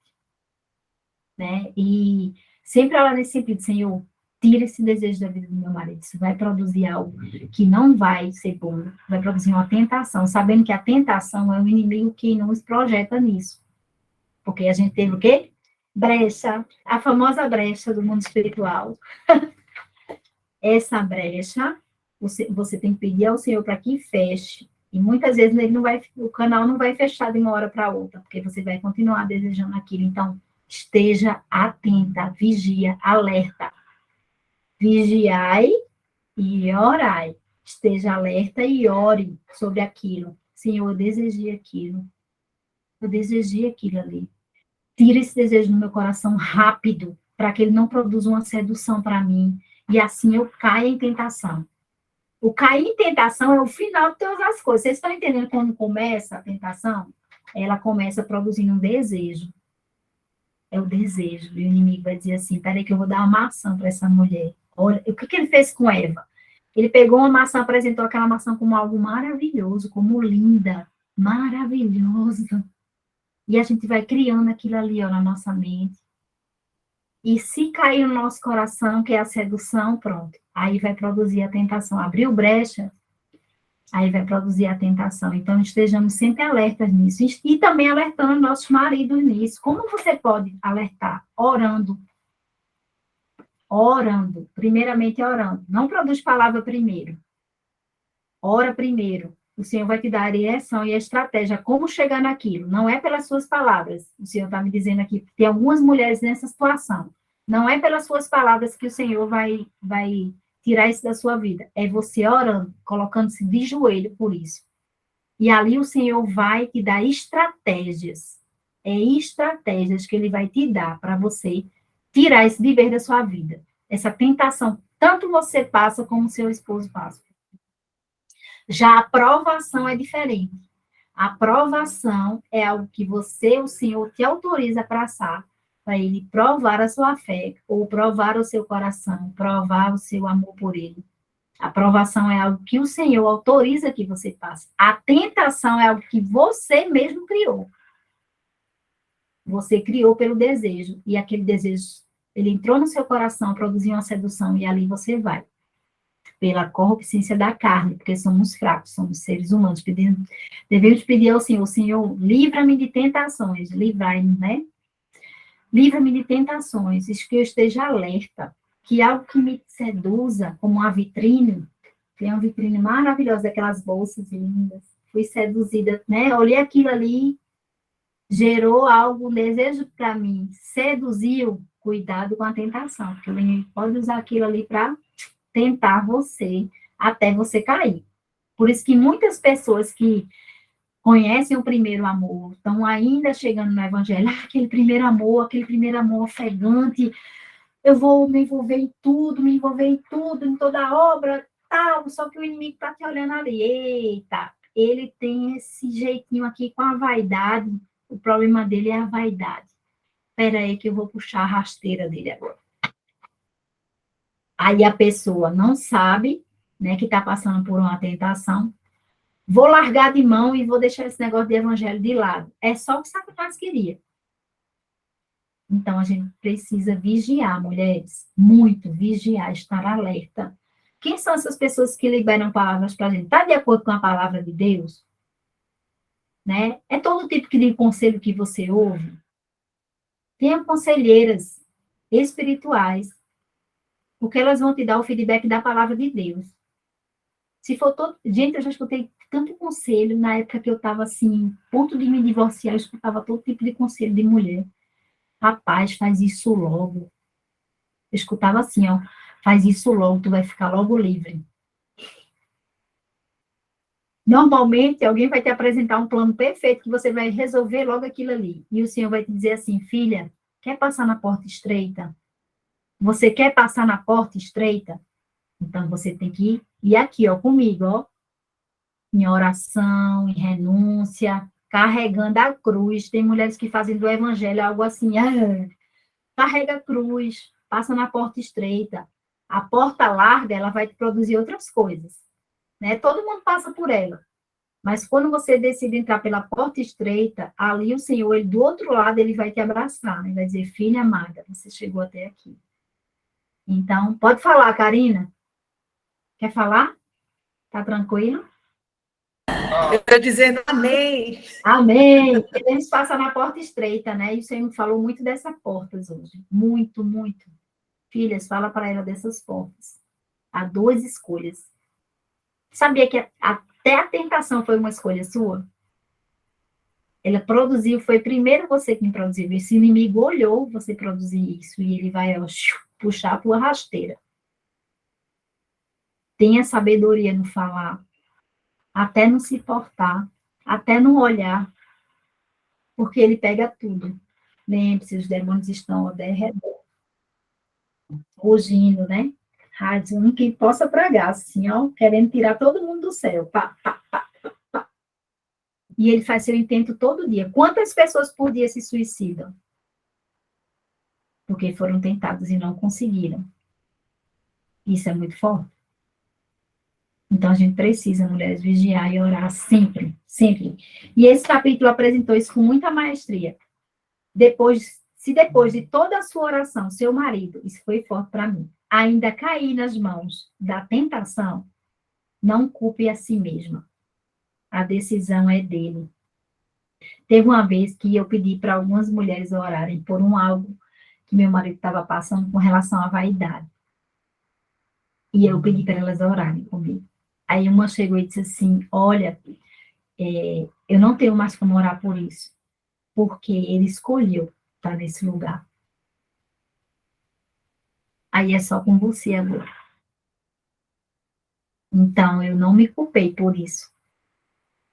Né? E sempre ela nesse sentido, Senhor, tira esse desejo da vida do meu marido, isso vai produzir algo que não vai ser bom, vai produzir uma tentação, sabendo que a tentação é o inimigo que nos projeta nisso. Porque a gente teve o quê? Brecha, a famosa brecha do mundo espiritual. Essa brecha, você tem que pedir ao Senhor para que feche. E muitas vezes o canal não vai fechar de uma hora para outra, porque você vai continuar desejando aquilo. Então, esteja atenta, vigia, alerta. Vigiai e orai. Esteja alerta e ore sobre aquilo. Senhor, eu desejei aquilo. Eu desejei aquilo ali. Tira esse desejo do meu coração rápido, para que ele não produza uma sedução para mim. E assim eu caia em tentação. O cair em tentação é o final de todas as coisas. Vocês estão entendendo quando começa a tentação? Ela começa produzindo um desejo. É o desejo. E o inimigo vai dizer assim, peraí que eu vou dar uma maçã para essa mulher. Olha, o que ele fez com Eva? Ele pegou uma maçã, apresentou aquela maçã como algo maravilhoso, como linda, maravilhosa. E a gente vai criando aquilo ali, ó, na nossa mente. E se cair no nosso coração, que é a sedução, pronto. Aí vai produzir a tentação. Abriu brecha, aí vai produzir a tentação. Então, estejamos sempre alertas nisso. E também alertando nossos maridos nisso. Como você pode alertar? Orando. Orando. Primeiramente, orando. Não produz palavra primeiro. Ora primeiro. O Senhor vai te dar a direção e a estratégia, como chegar naquilo. Não é pelas suas palavras. O Senhor está me dizendo aqui que tem algumas mulheres nessa situação. Não é pelas suas palavras que o Senhor vai tirar isso da sua vida. É você orando, colocando-se de joelho por isso. E ali o Senhor vai te dar estratégias. É estratégias que Ele vai te dar para você tirar esse viver da sua vida. Essa tentação, tanto você passa como seu esposo passa. Já a provação é diferente. A provação é algo que o Senhor te autoriza a passar, para Ele provar a sua fé, ou provar o seu coração, provar o seu amor por Ele. A provação é algo que o Senhor autoriza que você passe. A tentação é algo que você mesmo criou. Você criou pelo desejo, e aquele desejo, ele entrou no seu coração, produziu uma sedução, e ali você vai. Pela corrupção da carne, porque somos fracos, somos seres humanos. Devemos pedir ao Senhor, livra-me de tentações, livrai-me, né? Livra-me de tentações, que eu esteja alerta, que algo que me seduza, como uma vitrine, Tem uma vitrine maravilhosa, aquelas bolsas lindas. Fui seduzida, né? Olhei aquilo ali, gerou algo, um desejo para mim. Seduziu, cuidado com a tentação, porque o inimigo pode usar aquilo ali para tentar você, até você cair. Por isso que muitas pessoas que conhecem o primeiro amor, estão ainda chegando no evangelho, aquele primeiro amor ofegante, eu vou me envolver em tudo, em toda a obra, tal, só que o inimigo está te olhando ali, eita, ele tem esse jeitinho aqui com a vaidade, o problema dele é a vaidade. Espera aí que eu vou puxar a rasteira dele agora. Aí a pessoa não sabe, né, que está passando por uma tentação, vou largar de mão e vou deixar esse negócio de evangelho de lado. É só o que Satanás queria. Então, a gente precisa vigiar, mulheres, muito vigiar, estar alerta. Quem são essas pessoas que liberam palavras para a gente? Está de acordo com a palavra de Deus? Né? É todo tipo de conselho que você ouve? Tenha conselheiras espirituais, porque elas vão te dar o feedback da palavra de Deus. Se for todo... Gente, eu já escutei tanto conselho na época que eu estava assim, ponto de me divorciar, eu escutava todo tipo de conselho de mulher. Rapaz, faz isso logo. Eu escutava assim, ó, faz isso logo, tu vai ficar logo livre. Normalmente, alguém vai te apresentar um plano perfeito que você vai resolver logo aquilo ali. E o Senhor vai te dizer assim, filha, quer passar na porta estreita? Você quer passar na porta estreita? Então, você tem que ir aqui, ó, comigo, ó, em oração, em renúncia, carregando a cruz. Tem mulheres que fazem do evangelho algo assim, carrega a cruz, passa na porta estreita. A porta larga, ela vai te produzir outras coisas, né? Todo mundo passa por ela. Mas quando você decide entrar pela porta estreita, ali o Senhor, ele, do outro lado, ele vai te abraçar, né? Vai dizer, filha amada, você chegou até aqui. Então, pode falar, Karina. Quer falar? Tá tranquilo? Eu estou dizendo amém. Amém. Devemos passar na porta estreita, né? E o Senhor falou muito dessas portas hoje. Muito, muito. Filhas, fala para ela dessas portas. Há duas escolhas. Sabia que até a tentação foi uma escolha sua? Ela produziu, foi primeiro você quem produziu isso. O inimigo olhou você produzir isso e ele vai puxar a tua rasteira. Tenha sabedoria no falar, até no se portar, até no olhar, porque ele pega tudo. Lembre-se, os demônios estão ao redor, rugindo, né? Radiando que possa pragar, assim, ó, querendo tirar todo mundo do céu. Pá, pá, pá, pá, pá. E ele faz seu intento todo dia. Quantas pessoas por dia se suicidam? Porque foram tentados e não conseguiram. Isso é muito forte. Então, a gente precisa, mulheres, vigiar e orar sempre, sempre. E esse capítulo apresentou isso com muita maestria. Se depois de toda a sua oração, seu marido, isso foi forte para mim, ainda cair nas mãos da tentação, não culpe a si mesma. A decisão é dele. Teve uma vez que eu pedi para algumas mulheres orarem por algo que meu marido estava passando com relação à vaidade. E eu pedi para elas orarem comigo. Aí uma chegou e disse assim, olha, eu não tenho mais como orar por isso, porque ele escolheu estar nesse lugar. Aí é só com você agora. Então, eu não me culpei por isso.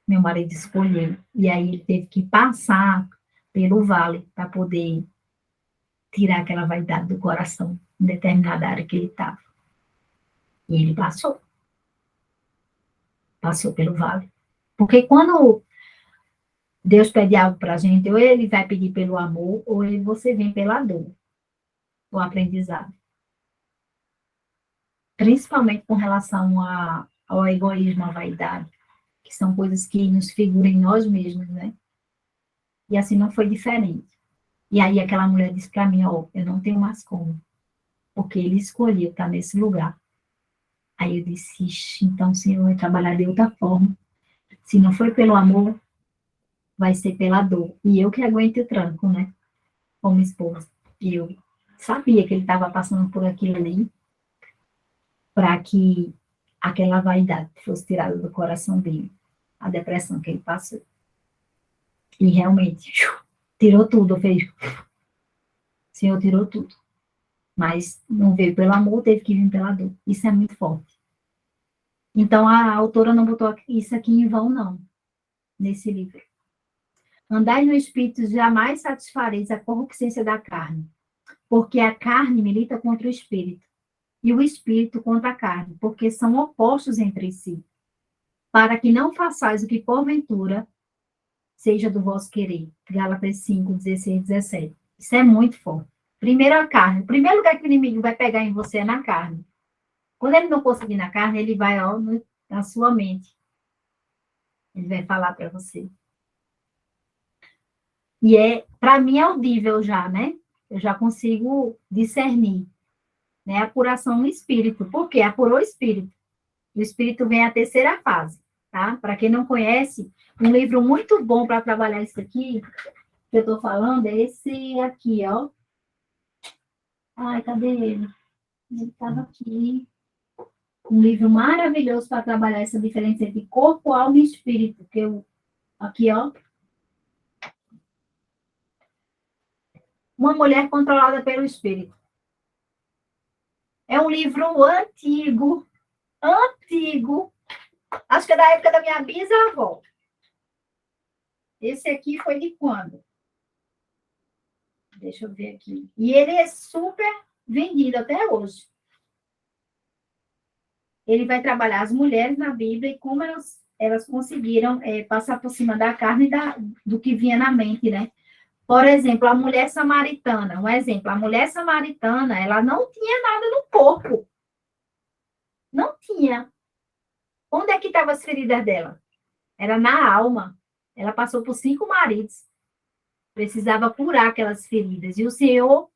Meu marido escolheu. E aí ele teve que passar pelo vale para poder tirar aquela vaidade do coração em determinada área que ele estava. E ele passou. Passou pelo vale. Porque quando Deus pede algo para a gente, ou ele vai pedir pelo amor, ou você vem pela dor, o aprendizado. Principalmente com relação ao egoísmo, à vaidade, que são coisas que nos figuram em nós mesmos, né? E assim não foi diferente. E aí aquela mulher disse para mim, ó, eu não tenho mais como, porque ele escolheu estar nesse lugar. Aí eu disse, então o Senhor vai trabalhar de outra forma. Se não foi pelo amor, vai ser pela dor. E eu que aguento o tranco, né? Como esposa. E eu sabia que ele estava passando por aquilo ali, para que aquela vaidade que fosse tirada do coração dele, a depressão que ele passou. E realmente, tirou tudo, fez. O Senhor tirou tudo. Mas não veio pelo amor, teve que vir pela dor. Isso é muito forte. Então, a autora não botou isso aqui em vão, não, nesse livro. Andai no Espírito, jamais satisfareis a corruptência da carne, porque a carne milita contra o Espírito, e o Espírito contra a carne, porque são opostos entre si, para que não façais o que porventura seja do vosso querer. Gálatas 5, 16, 17. Isso é muito forte. Primeiro a carne. O primeiro lugar que o inimigo vai pegar em você é na carne. Quando ele não conseguir na carne, ele vai na sua mente. Ele vai falar para você. E para mim, é audível já, né? Eu já consigo discernir. Né? Apuração no espírito. Por quê? Apurou o espírito. O espírito vem a terceira fase, tá? Para quem não conhece, um livro muito bom para trabalhar isso aqui, que eu estou falando, é esse aqui, ó. Ai, cadê ele? Ele estava aqui. Um livro maravilhoso para trabalhar essa diferença entre corpo, alma e espírito. Aqui, ó. Uma mulher controlada pelo espírito. É um livro antigo. Acho que é da época da minha bisavó. Esse aqui foi de quando? Deixa eu ver aqui. E ele é super vendido até hoje. Ele vai trabalhar as mulheres na Bíblia e como elas conseguiram passar por cima da carne e do que vinha na mente, né? Por exemplo, a mulher samaritana. Um exemplo, a mulher samaritana, ela não tinha nada no corpo. Não tinha. Onde é que estavam as feridas dela? Era na alma. Ela passou por 5 maridos. Precisava curar aquelas feridas. E o Senhor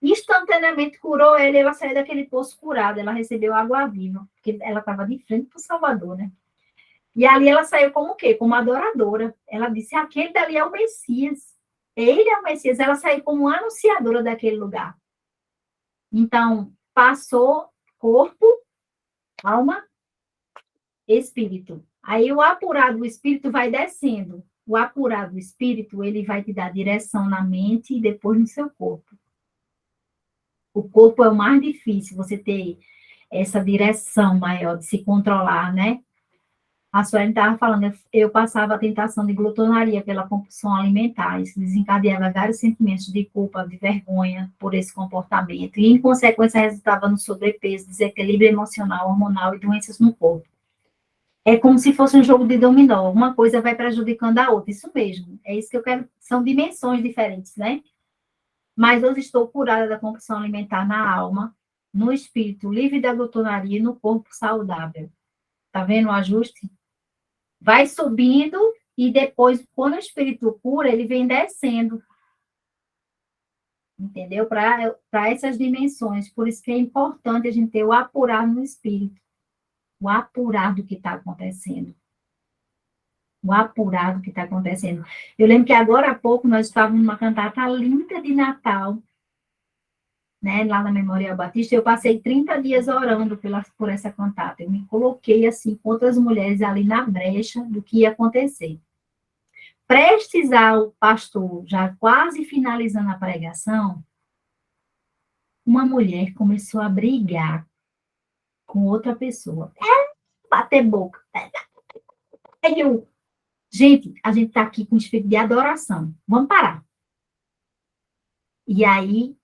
instantaneamente curou ela e ela saiu daquele poço curada. Ela recebeu água viva, porque ela estava de frente para o Salvador, né? E ali ela saiu como o quê? Como adoradora. Ela disse, aquele dali é o Messias. Ele é o Messias. Ela saiu como anunciadora daquele lugar. Então, passou corpo, alma, espírito. Aí o apurado do espírito vai descendo. O apurado do espírito, ele vai te dar direção na mente e depois no seu corpo. O corpo é o mais difícil, você ter essa direção maior de se controlar, né? A Suelen estava falando, eu passava a tentação de glutonaria pela compulsão alimentar, isso desencadeava vários sentimentos de culpa, de vergonha por esse comportamento, e em consequência resultava no sobrepeso, desequilíbrio emocional, hormonal e doenças no corpo. É como se fosse um jogo de dominó, uma coisa vai prejudicando a outra, isso mesmo, é isso que eu quero, são dimensões diferentes, né? Mas hoje estou curada da compulsão alimentar na alma, no espírito, livre da glutonaria e no corpo saudável. Tá vendo o ajuste? Vai subindo e depois, quando o espírito cura, ele vem descendo. Entendeu? Para essas dimensões. Por isso que é importante a gente ter o apurar no espírito. O apurar do que está acontecendo. O apurar do que está acontecendo. Eu lembro que agora há pouco nós estávamos numa cantata linda de Natal, né, lá na Memorial Batista, eu passei 30 dias orando por essa cantata. Eu me coloquei, assim, com outras mulheres ali na brecha do que ia acontecer. Prestes ao pastor, já quase finalizando a pregação, uma mulher começou a brigar com outra pessoa. Bater boca. Gente, a gente está aqui com espírito de adoração. Vamos parar. E aí,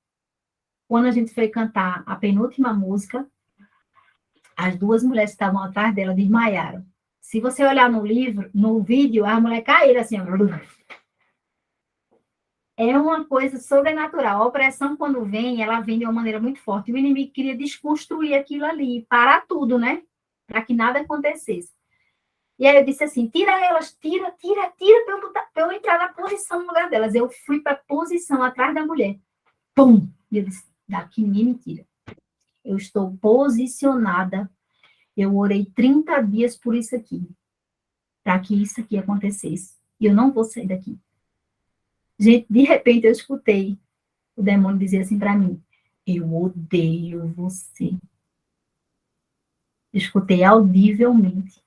quando a gente foi cantar a penúltima música, as 2 mulheres que estavam atrás dela desmaiaram. Se você olhar no vídeo, as mulheres caíram assim. É uma coisa sobrenatural. A opressão, quando vem, ela vem de uma maneira muito forte. O inimigo queria desconstruir aquilo ali, parar tudo, né? Para que nada acontecesse. E aí eu disse assim, tira elas, tira, para eu entrar na posição no lugar delas. Eu fui para a posição atrás da mulher. Pum! E eu disse, daqui ninguém me tira. Eu estou posicionada. Eu orei 30 dias por isso aqui. Para que isso aqui acontecesse. E eu não vou sair daqui. Gente, de repente eu escutei o demônio dizer assim para mim, eu odeio você. Escutei audivelmente.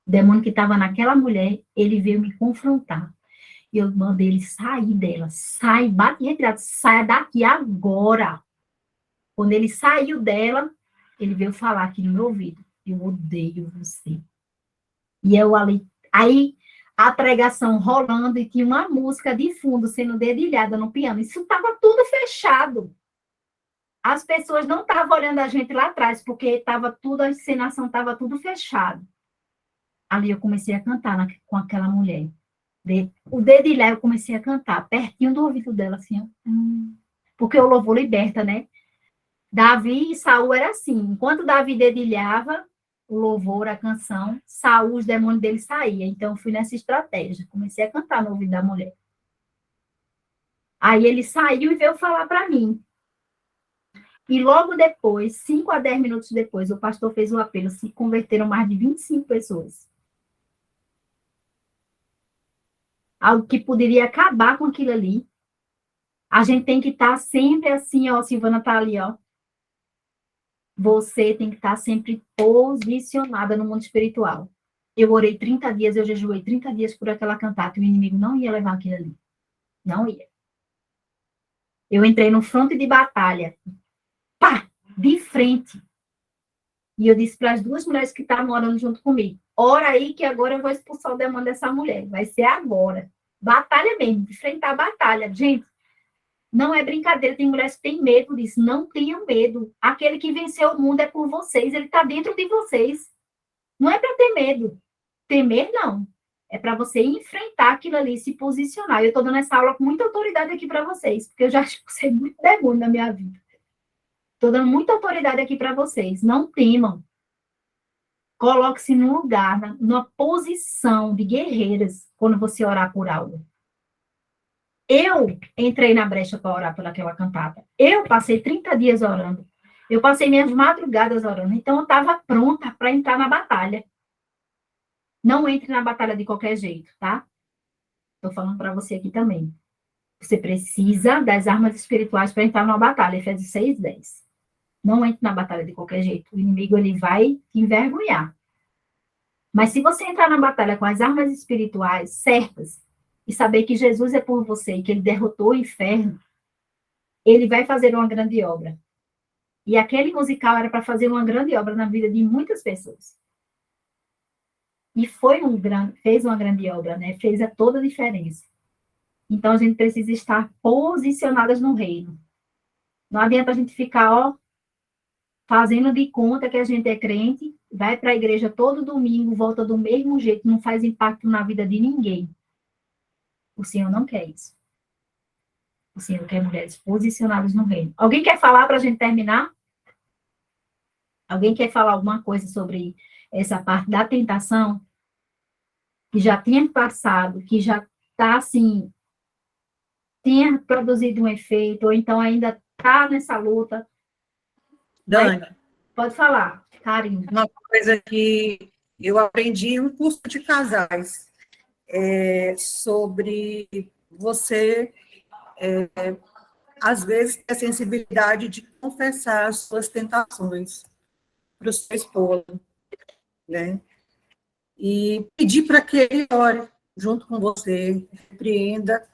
O demônio que estava naquela mulher, ele veio me confrontar. E eu mandei ele sair dela. Sai, bate em retirada, saia daqui agora. Quando ele saiu dela, ele veio falar aqui no meu ouvido: eu odeio você. E eu ali, aí a pregação rolando e tinha uma música de fundo sendo dedilhada no piano. Isso estava tudo fechado. As pessoas não estavam olhando a gente lá atrás, porque estava tudo, a encenação estava tudo fechado. Ali eu comecei a cantar com aquela mulher. O dedilhar eu comecei a cantar, pertinho do ouvido dela, assim, ó. Porque o louvor liberta, né? Davi e Saul era assim. Enquanto Davi dedilhava o louvor, a canção, Saul, os demônios dele saíam. Então, eu fui nessa estratégia. Comecei a cantar no ouvido da mulher. Aí ele saiu e veio falar para mim. E logo depois, 5 a 10 minutos depois, o pastor fez o apelo. Se converteram mais de 25 pessoas. Algo que poderia acabar com aquilo ali. A gente tem que estar sempre assim, ó. Silvana tá ali, ó. Você tem que estar sempre posicionada no mundo espiritual. Eu orei 30 dias, eu jejuei 30 dias por aquela cantata, e o inimigo não ia levar aquilo ali. Não ia. Eu entrei no fronte de batalha. Pá! De frente. E eu disse para as duas mulheres que estavam orando junto comigo: ora aí que agora eu vou expulsar o demônio dessa mulher. Vai ser agora. Batalha mesmo, enfrentar a batalha. Gente, não é brincadeira. Tem mulheres que têm medo disso. Não tenham medo. Aquele que venceu o mundo é por vocês. Ele está dentro de vocês. Não é para ter medo. Temer, não. É para você enfrentar aquilo ali, se posicionar. Eu estou dando essa aula com muita autoridade aqui para vocês, porque eu já expulsei muito demônio na minha vida. Estou dando muita autoridade aqui para vocês. Não temam. Coloque-se num lugar, numa posição de guerreiras, quando você orar por algo. Eu entrei na brecha para orar por aquela cantata. Eu passei 30 dias orando. Eu passei minhas madrugadas orando. Então, eu estava pronta para entrar na batalha. Não entre na batalha de qualquer jeito, tá? Estou falando para você aqui também. Você precisa das armas espirituais para entrar numa batalha. Efésios 6:10. Não entre na batalha de qualquer jeito. O inimigo ele vai te envergonhar. Mas se você entrar na batalha com as armas espirituais certas e saber que Jesus é por você e que ele derrotou o inferno, ele vai fazer uma grande obra. E aquele musical era para fazer uma grande obra na vida de muitas pessoas. E fez uma grande obra, né? Fez toda a diferença. Então, a gente precisa estar posicionadas no reino. Não adianta a gente ficar, ó, fazendo de conta que a gente é crente, vai para a igreja todo domingo, volta do mesmo jeito, não faz impacto na vida de ninguém. O Senhor não quer isso. O Senhor quer mulheres posicionadas no reino. Alguém quer falar para a gente terminar? Alguém quer falar alguma coisa sobre essa parte da tentação? Que já tinha passado, que já está assim, tenha produzido um efeito, ou então ainda está nessa luta. Dani, Pode falar, Karine. uma coisa que eu aprendi em um curso de casais sobre você, às vezes, ter a sensibilidade de confessar as suas tentações para o seu esposo, né? E pedir para que ele ore junto com você, repreenda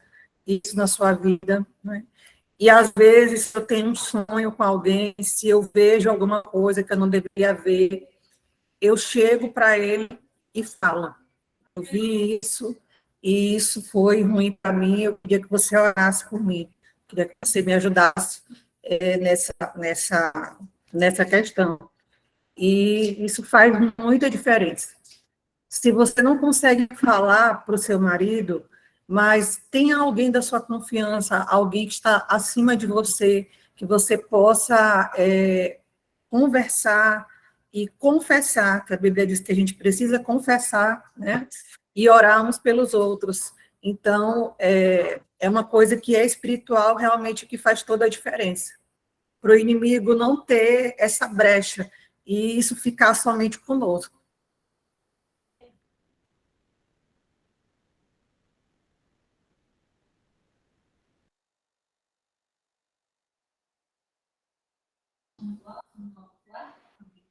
isso na sua vida, né? E, às vezes, se eu tenho um sonho com alguém, se eu vejo alguma coisa que eu não deveria ver, eu chego para ele e falo: eu vi isso, e isso foi ruim para mim, eu queria que você orasse por mim, queria que você me ajudasse nessa questão. E isso faz muita diferença. Se você não consegue falar para o seu marido, mas tem alguém da sua confiança, alguém que está acima de você, que você possa conversar e confessar, que a Bíblia diz que a gente precisa confessar, né? E orar uns pelos outros. Então, é uma coisa que é espiritual, realmente, que faz toda a diferença. Para o inimigo não ter essa brecha e isso ficar somente conosco.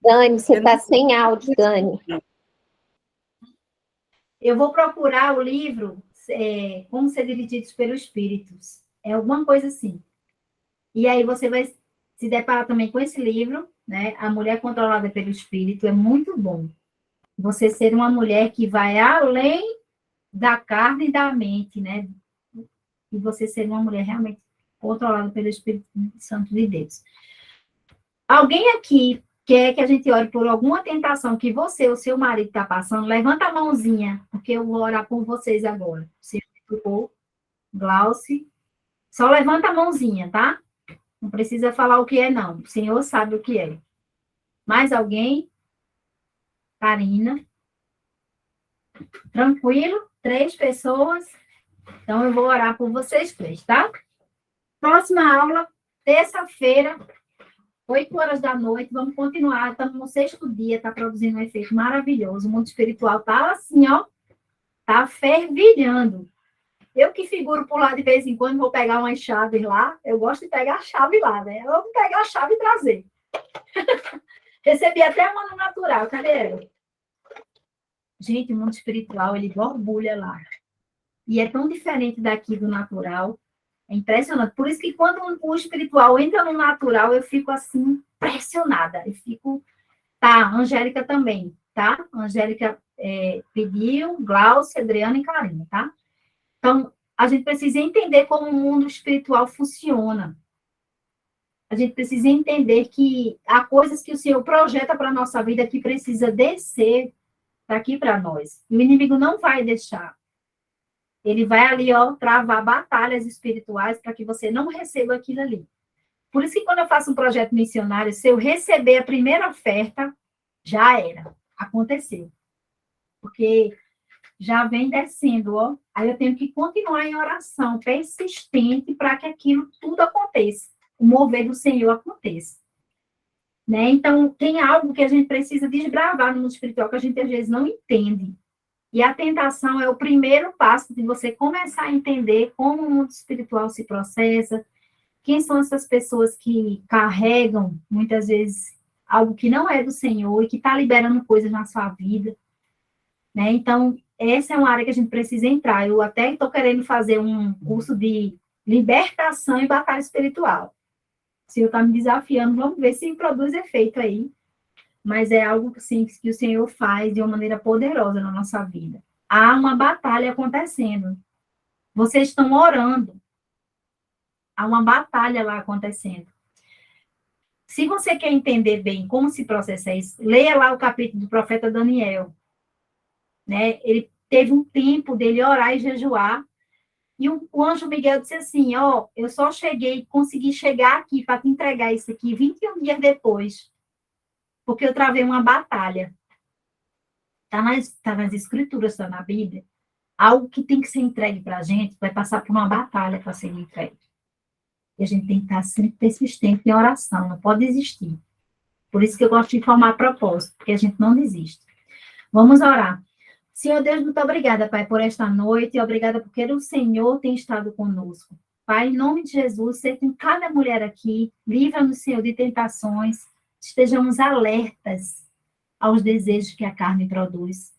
Dani, você está sem áudio, Dani. Eu vou procurar o livro Como Ser Dirigidos pelos Espíritos. É alguma coisa assim. E aí você vai se deparar também com esse livro, né? A Mulher Controlada pelo Espírito. É muito bom. Você ser uma mulher que vai além da carne e da mente, né? E você ser uma mulher realmente controlada pelo Espírito Santo de Deus. Alguém aqui quer que a gente ore por alguma tentação que você ou seu marido está passando? Levanta a mãozinha, porque eu vou orar por vocês agora. Você ficou, Glauce. Só levanta a mãozinha, tá? Não precisa falar o que é, não. O Senhor sabe o que é. Mais alguém? Karina. Tranquilo? 3 pessoas. Então, eu vou orar por vocês 3, tá? Próxima aula, terça-feira, 8 horas da noite. Vamos continuar. Estamos no 6º dia, está produzindo um efeito maravilhoso. O mundo espiritual está assim, ó. Está fervilhando. Eu que figuro por lá de vez em quando, vou pegar umas chaves lá. Eu gosto de pegar a chave lá, né? Eu vou pegar a chave e trazer. Recebi até uma no natural. Cadê ela? Gente, o mundo espiritual, ele borbulha lá. E é tão diferente daqui do natural. É impressionante. Por isso que quando o espiritual entra no natural, eu fico assim, impressionada. Eu fico... Tá, Angélica também, tá? Angélica pediu, Glaucia, Adriana e Karina, tá? Então, a gente precisa entender como o mundo espiritual funciona. A gente precisa entender que há coisas que o Senhor projeta para a nossa vida que precisa descer daqui para nós. E o inimigo não vai deixar. Ele vai ali, ó, travar batalhas espirituais para que você não receba aquilo ali. Por isso que quando eu faço um projeto missionário, se eu receber a primeira oferta, já era. Aconteceu. Porque já vem descendo, ó. Aí eu tenho que continuar em oração persistente para que aquilo tudo aconteça. O mover do Senhor aconteça. Né? Então, tem algo que a gente precisa desbravar no mundo espiritual que a gente às vezes não entende. E a tentação é o primeiro passo de você começar a entender como o mundo espiritual se processa, quem são essas pessoas que carregam, muitas vezes, algo que não é do Senhor e que está liberando coisas na sua vida. Né? Então, essa é uma área que a gente precisa entrar. Eu até estou querendo fazer um curso de libertação e batalha espiritual. O Senhor está me desafiando, vamos ver se produz efeito aí. Mas é algo sim, que o Senhor faz de uma maneira poderosa na nossa vida. Há uma batalha acontecendo. Vocês estão orando. Há uma batalha lá acontecendo. Se você quer entender bem como se processa isso, leia lá o capítulo do profeta Daniel. Né? Ele teve um tempo dele orar e jejuar. E o anjo Miguel disse assim, ó, eu só consegui chegar aqui para te entregar isso aqui 21 dias depois. Porque eu travei uma batalha. Está nas escrituras, está na Bíblia. Algo que tem que ser entregue para a gente vai passar por uma batalha para ser entregue. E a gente tem que estar sempre persistente em oração, não pode desistir. Por isso que eu gosto de formar propósito, porque a gente não desiste. Vamos orar. Senhor Deus, muito obrigada, Pai, por esta noite, e obrigada porque o Senhor tem estado conosco. Pai, em nome de Jesus, seja com cada mulher aqui, livra-nos, Senhor, de tentações, estejamos alertas aos desejos que a carne produz.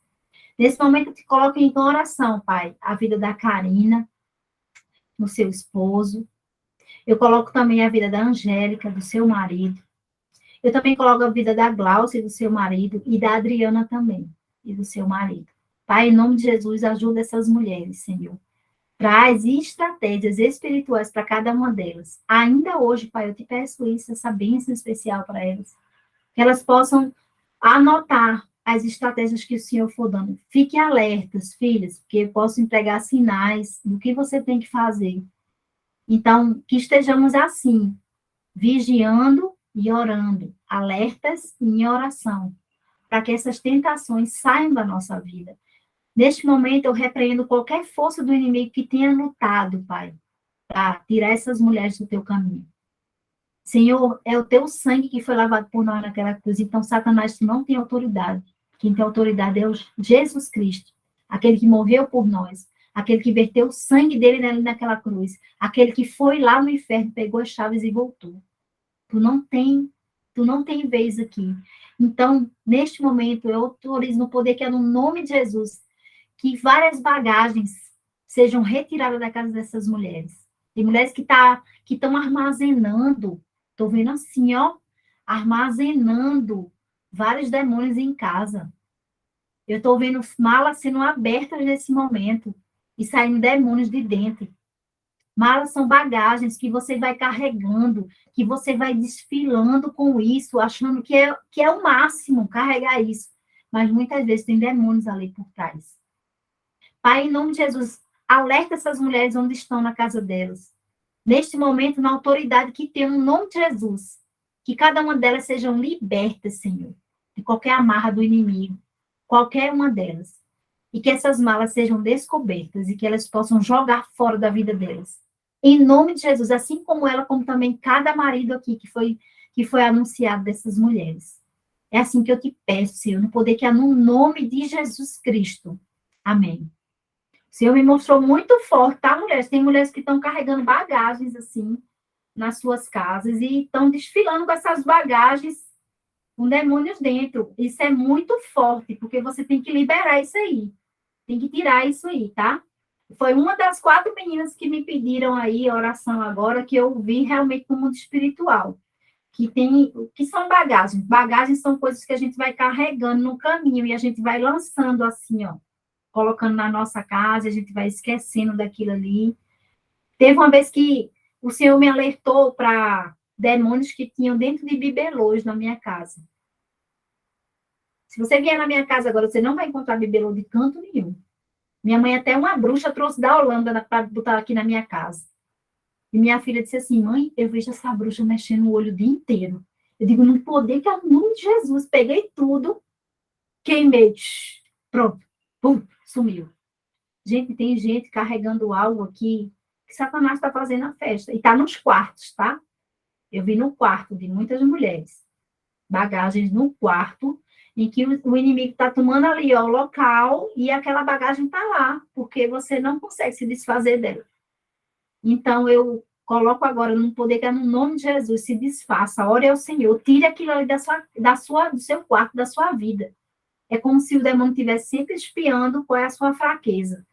Nesse momento, eu te coloco em oração, Pai, a vida da Karina, no seu esposo. Eu coloco também a vida da Angélica, do seu marido. Eu também coloco a vida da Glaucia, do seu marido, e da Adriana também, e do seu marido. Pai, em nome de Jesus, ajuda essas mulheres, Senhor. Traz estratégias espirituais para cada uma delas. Ainda hoje, Pai, eu te peço isso, essa bênção especial para elas. Que elas possam anotar as estratégias que o Senhor for dando. Fiquem alertas, filhas, porque eu posso entregar sinais do que você tem que fazer. Então, que estejamos assim, vigiando e orando, alertas e em oração, para que essas tentações saiam da nossa vida. Neste momento, eu repreendo qualquer força do inimigo que tenha lutado, Pai, para tirar essas mulheres do teu caminho. Senhor, é o teu sangue que foi lavado por nós naquela cruz, então Satanás não tem autoridade. Quem tem autoridade é o Jesus Cristo, aquele que morreu por nós, aquele que verteu o sangue dele naquela cruz, aquele que foi lá no inferno, pegou as chaves e voltou. Tu não tem Tu não tem vez aqui. Então, neste momento, eu autorizo no poder que é no nome de Jesus, que várias bagagens sejam retiradas da casa dessas mulheres. Tem mulheres que estão armazenando, estou vendo assim, ó, armazenando vários demônios em casa. Eu estou vendo malas sendo abertas nesse momento e saindo demônios de dentro. Malas são bagagens que você vai carregando, que você vai desfilando com isso, achando que é o máximo carregar isso. Mas muitas vezes tem demônios ali por trás. Pai, em nome de Jesus, alerta essas mulheres onde estão na casa delas. Neste momento, na autoridade que tem no nome de Jesus, que cada uma delas sejam libertas, Senhor, de qualquer amarra do inimigo, qualquer uma delas. E que essas malas sejam descobertas e que elas possam jogar fora da vida delas. Em nome de Jesus, assim como ela, como também cada marido aqui que foi anunciado dessas mulheres. É assim que eu te peço, Senhor, no poder que é no nome de Jesus Cristo. Amém. O Senhor me mostrou muito forte, tá, mulheres? Tem mulheres que estão carregando bagagens, assim, nas suas casas e estão desfilando com essas bagagens com demônios dentro. Isso é muito forte, porque você tem que liberar isso aí. Tem que tirar isso aí, tá? Foi uma das 4 meninas que me pediram aí oração agora, que eu vi realmente no mundo espiritual. Que são bagagens. Bagagens são coisas que a gente vai carregando no caminho e a gente vai lançando assim, ó. Colocando na nossa casa, a gente vai esquecendo daquilo ali. Teve uma vez que o Senhor me alertou para demônios que tinham dentro de bibelôs na minha casa. Se você vier na minha casa agora, você não vai encontrar bibelô de canto nenhum. Minha mãe até uma bruxa trouxe da Holanda para botar aqui na minha casa. E minha filha disse assim, mãe, eu vejo essa bruxa mexendo o olho o dia inteiro. Eu digo, no poder que é o nome de Jesus. Peguei tudo, queimei. Pronto. Pum, sumiu. Gente, tem gente carregando algo aqui que Satanás está fazendo a festa. E está nos quartos, tá? Eu vi no quarto de muitas mulheres. Bagagens no quarto, em que o inimigo está tomando ali ó, o local e aquela bagagem está lá, porque você não consegue se desfazer dela. Então, eu coloco agora no poder que é no nome de Jesus, se desfaça, ore ao Senhor, tire aquilo ali do seu quarto, da sua vida. É como se o demônio estivesse sempre espiando qual é a sua fraqueza.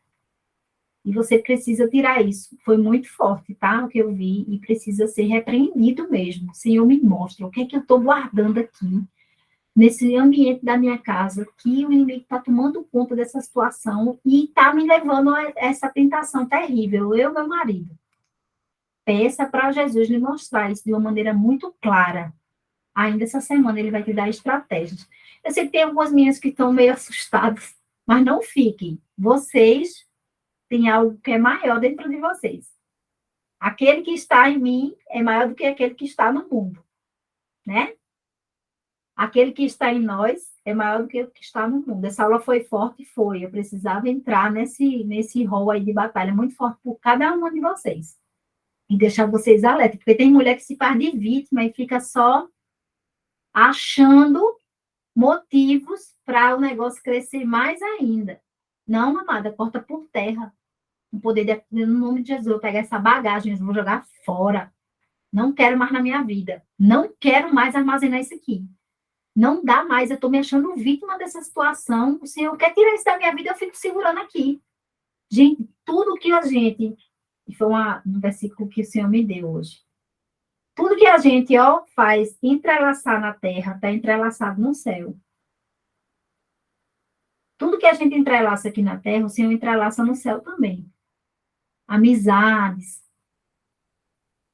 E você precisa tirar isso. Foi muito forte, tá? O que eu vi, e precisa ser repreendido mesmo. O Senhor me mostra o que é que eu estou guardando aqui, nesse ambiente da minha casa, que o inimigo está tomando conta dessa situação e está me levando a essa tentação terrível, eu e meu marido. Peça para Jesus lhe mostrar isso de uma maneira muito clara. Ainda essa semana ele vai te dar estratégias. Eu sei que tem algumas meninas que estão meio assustadas, mas não fiquem. Vocês têm algo que é maior dentro de vocês. Aquele que está em mim é maior do que aquele que está no mundo, né? Aquele que está em nós é maior do que o que está no mundo. Essa aula foi forte, foi. Eu precisava entrar nesse rol aí de batalha muito forte por cada uma de vocês. E deixar vocês alertas. Porque tem mulher que se faz de vítima e fica só achando motivos para o negócio crescer mais ainda. Não, amada, corta por terra. No poder no nome de Jesus, eu vou pegar essa bagagem, eu vou jogar fora. Não quero mais na minha vida. Não quero mais armazenar isso aqui. Não dá mais, eu estou me achando vítima dessa situação. O Senhor quer tirar isso da minha vida, eu fico segurando aqui. Gente, tudo que a gente... E foi um versículo que o Senhor me deu hoje. Tudo que a gente, ó, faz entrelaçar na terra, está entrelaçado no céu. Tudo que a gente entrelaça aqui na terra, o Senhor entrelaça no céu também. Amizades,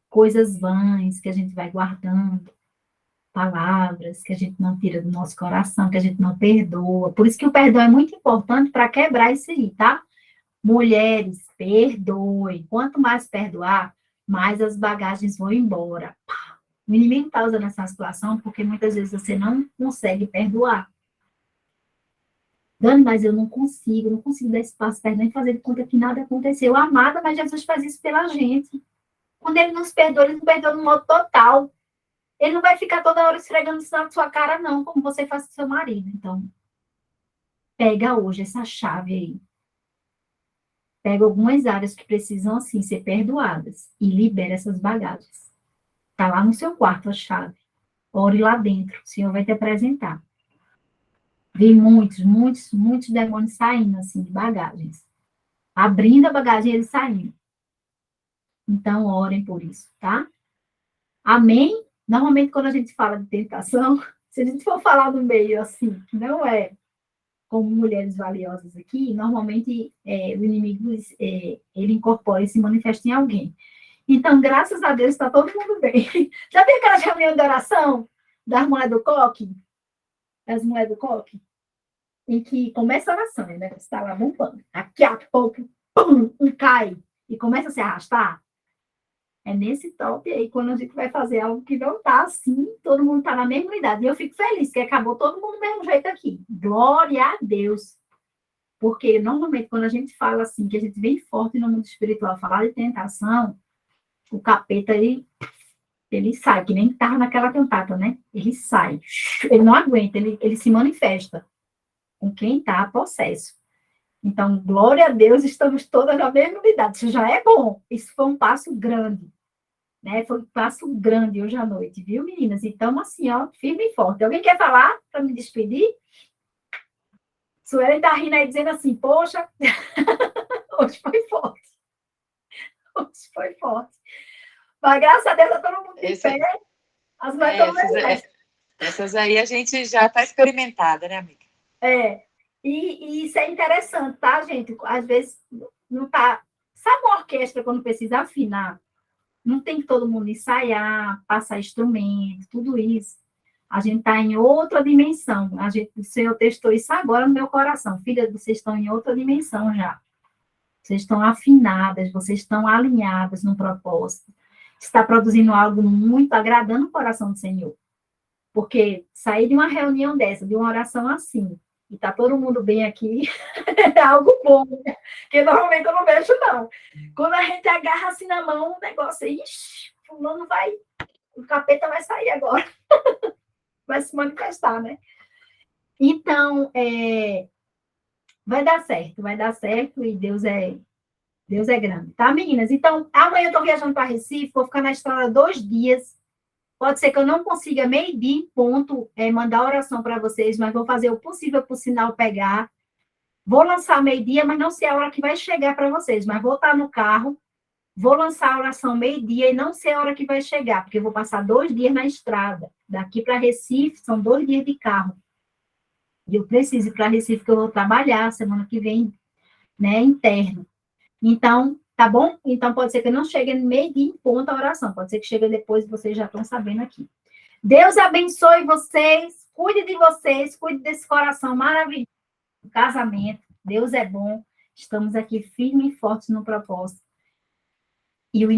coisas vãs que a gente vai guardando, palavras que a gente não tira do nosso coração, que a gente não perdoa. Por isso que o perdão é muito importante para quebrar isso aí, tá? Mulheres, perdoem. Quanto mais perdoar, mais as bagagens vão embora. O inimigo está usando essa situação porque muitas vezes você não consegue perdoar. Dani, mas eu não consigo dar espaço para nem fazer de conta que nada aconteceu. Amada, mas Jesus faz isso pela gente. Quando ele nos perdoa, ele nos perdoa no modo total. Ele não vai ficar toda hora esfregando isso na sua cara, não, como você faz com seu marido. Então, pega hoje essa chave aí. Pega algumas áreas que precisam, assim, ser perdoadas e libera essas bagagens. Está lá no seu quarto a chave. ore lá dentro, o Senhor vai te apresentar. Vi muitos demônios saindo, assim, de bagagens. Abrindo a bagagem e eles saindo. Então, orem por isso, tá? Amém? Normalmente, quando a gente fala de tentação, se a gente for falar no meio, assim, que não é como mulheres valiosas aqui, normalmente o inimigo, ele incorpora e se manifesta em alguém. Então, graças a Deus, está todo mundo bem. Já viu aquela reunião de oração das mulheres do coque? Das mulheres do coque? Em que começa a oração, né? Você está lá bombando. Daqui a pouco, pum, cai e começa a se arrastar. É nesse top aí, quando a gente vai fazer algo que não está assim, todo mundo está na mesma unidade. E eu fico feliz que acabou todo mundo do mesmo jeito aqui. Glória a Deus. Porque, normalmente, quando a gente fala assim, que a gente vem forte no mundo espiritual, falar de tentação, o capeta, ele sai, que nem estava naquela cantata, né? Ele sai. Ele não aguenta, ele se manifesta com quem está possesso. Então, glória a Deus, estamos todas na mesma unidade. Isso já é bom. Isso foi um passo grande. Né? Foi um passo grande hoje à noite, viu, meninas? Então, assim, ó, firme e forte. Alguém quer falar para me despedir? Suelen está rindo aí dizendo assim, poxa, hoje foi forte. Hoje foi forte. Mas graças a Deus, está todo mundo em pé. As mulheres estão essas aí a gente já está experimentada, né, amiga? E isso é interessante, tá, gente? Às vezes não tá. Sabe uma orquestra quando precisa afinar? Não tem que todo mundo ensaiar, passar instrumento, tudo isso. A gente está em outra dimensão. O Senhor testou isso agora no meu coração. Filha, vocês estão em outra dimensão já. Vocês estão afinadas, vocês estão alinhadas no propósito. Está produzindo algo muito agradando o coração do Senhor. Porque sair de uma reunião dessa, de uma oração assim, e tá todo mundo bem aqui, é algo bom, né? Que normalmente eu não vejo, não. Quando a gente agarra assim na mão, o negócio, ixi, fulano vai, o capeta vai sair agora. Vai se manifestar, né? Então, vai dar certo, e Deus é grande, tá, meninas? Então, amanhã eu tô viajando para Recife, vou ficar na estrada 2 dias. Pode ser que eu não consiga meio-dia em ponto mandar oração para vocês, mas vou fazer o possível para o sinal pegar. Vou lançar meio-dia, mas não sei a hora que vai chegar para vocês, mas vou estar no carro, vou lançar a oração meio-dia e não sei a hora que vai chegar, porque eu vou passar 2 dias na estrada. Daqui para Recife, são 2 dias de carro. E eu preciso ir para Recife, que eu vou trabalhar semana que vem, né, interno. Então, tá bom? Então, pode ser que eu não chegue no meio-dia em ponto a oração, pode ser que chegue depois, vocês já estão sabendo aqui. Deus abençoe vocês, cuide de vocês, cuide desse coração maravilhoso, do casamento. Deus é bom, estamos aqui firmes e fortes no propósito. E o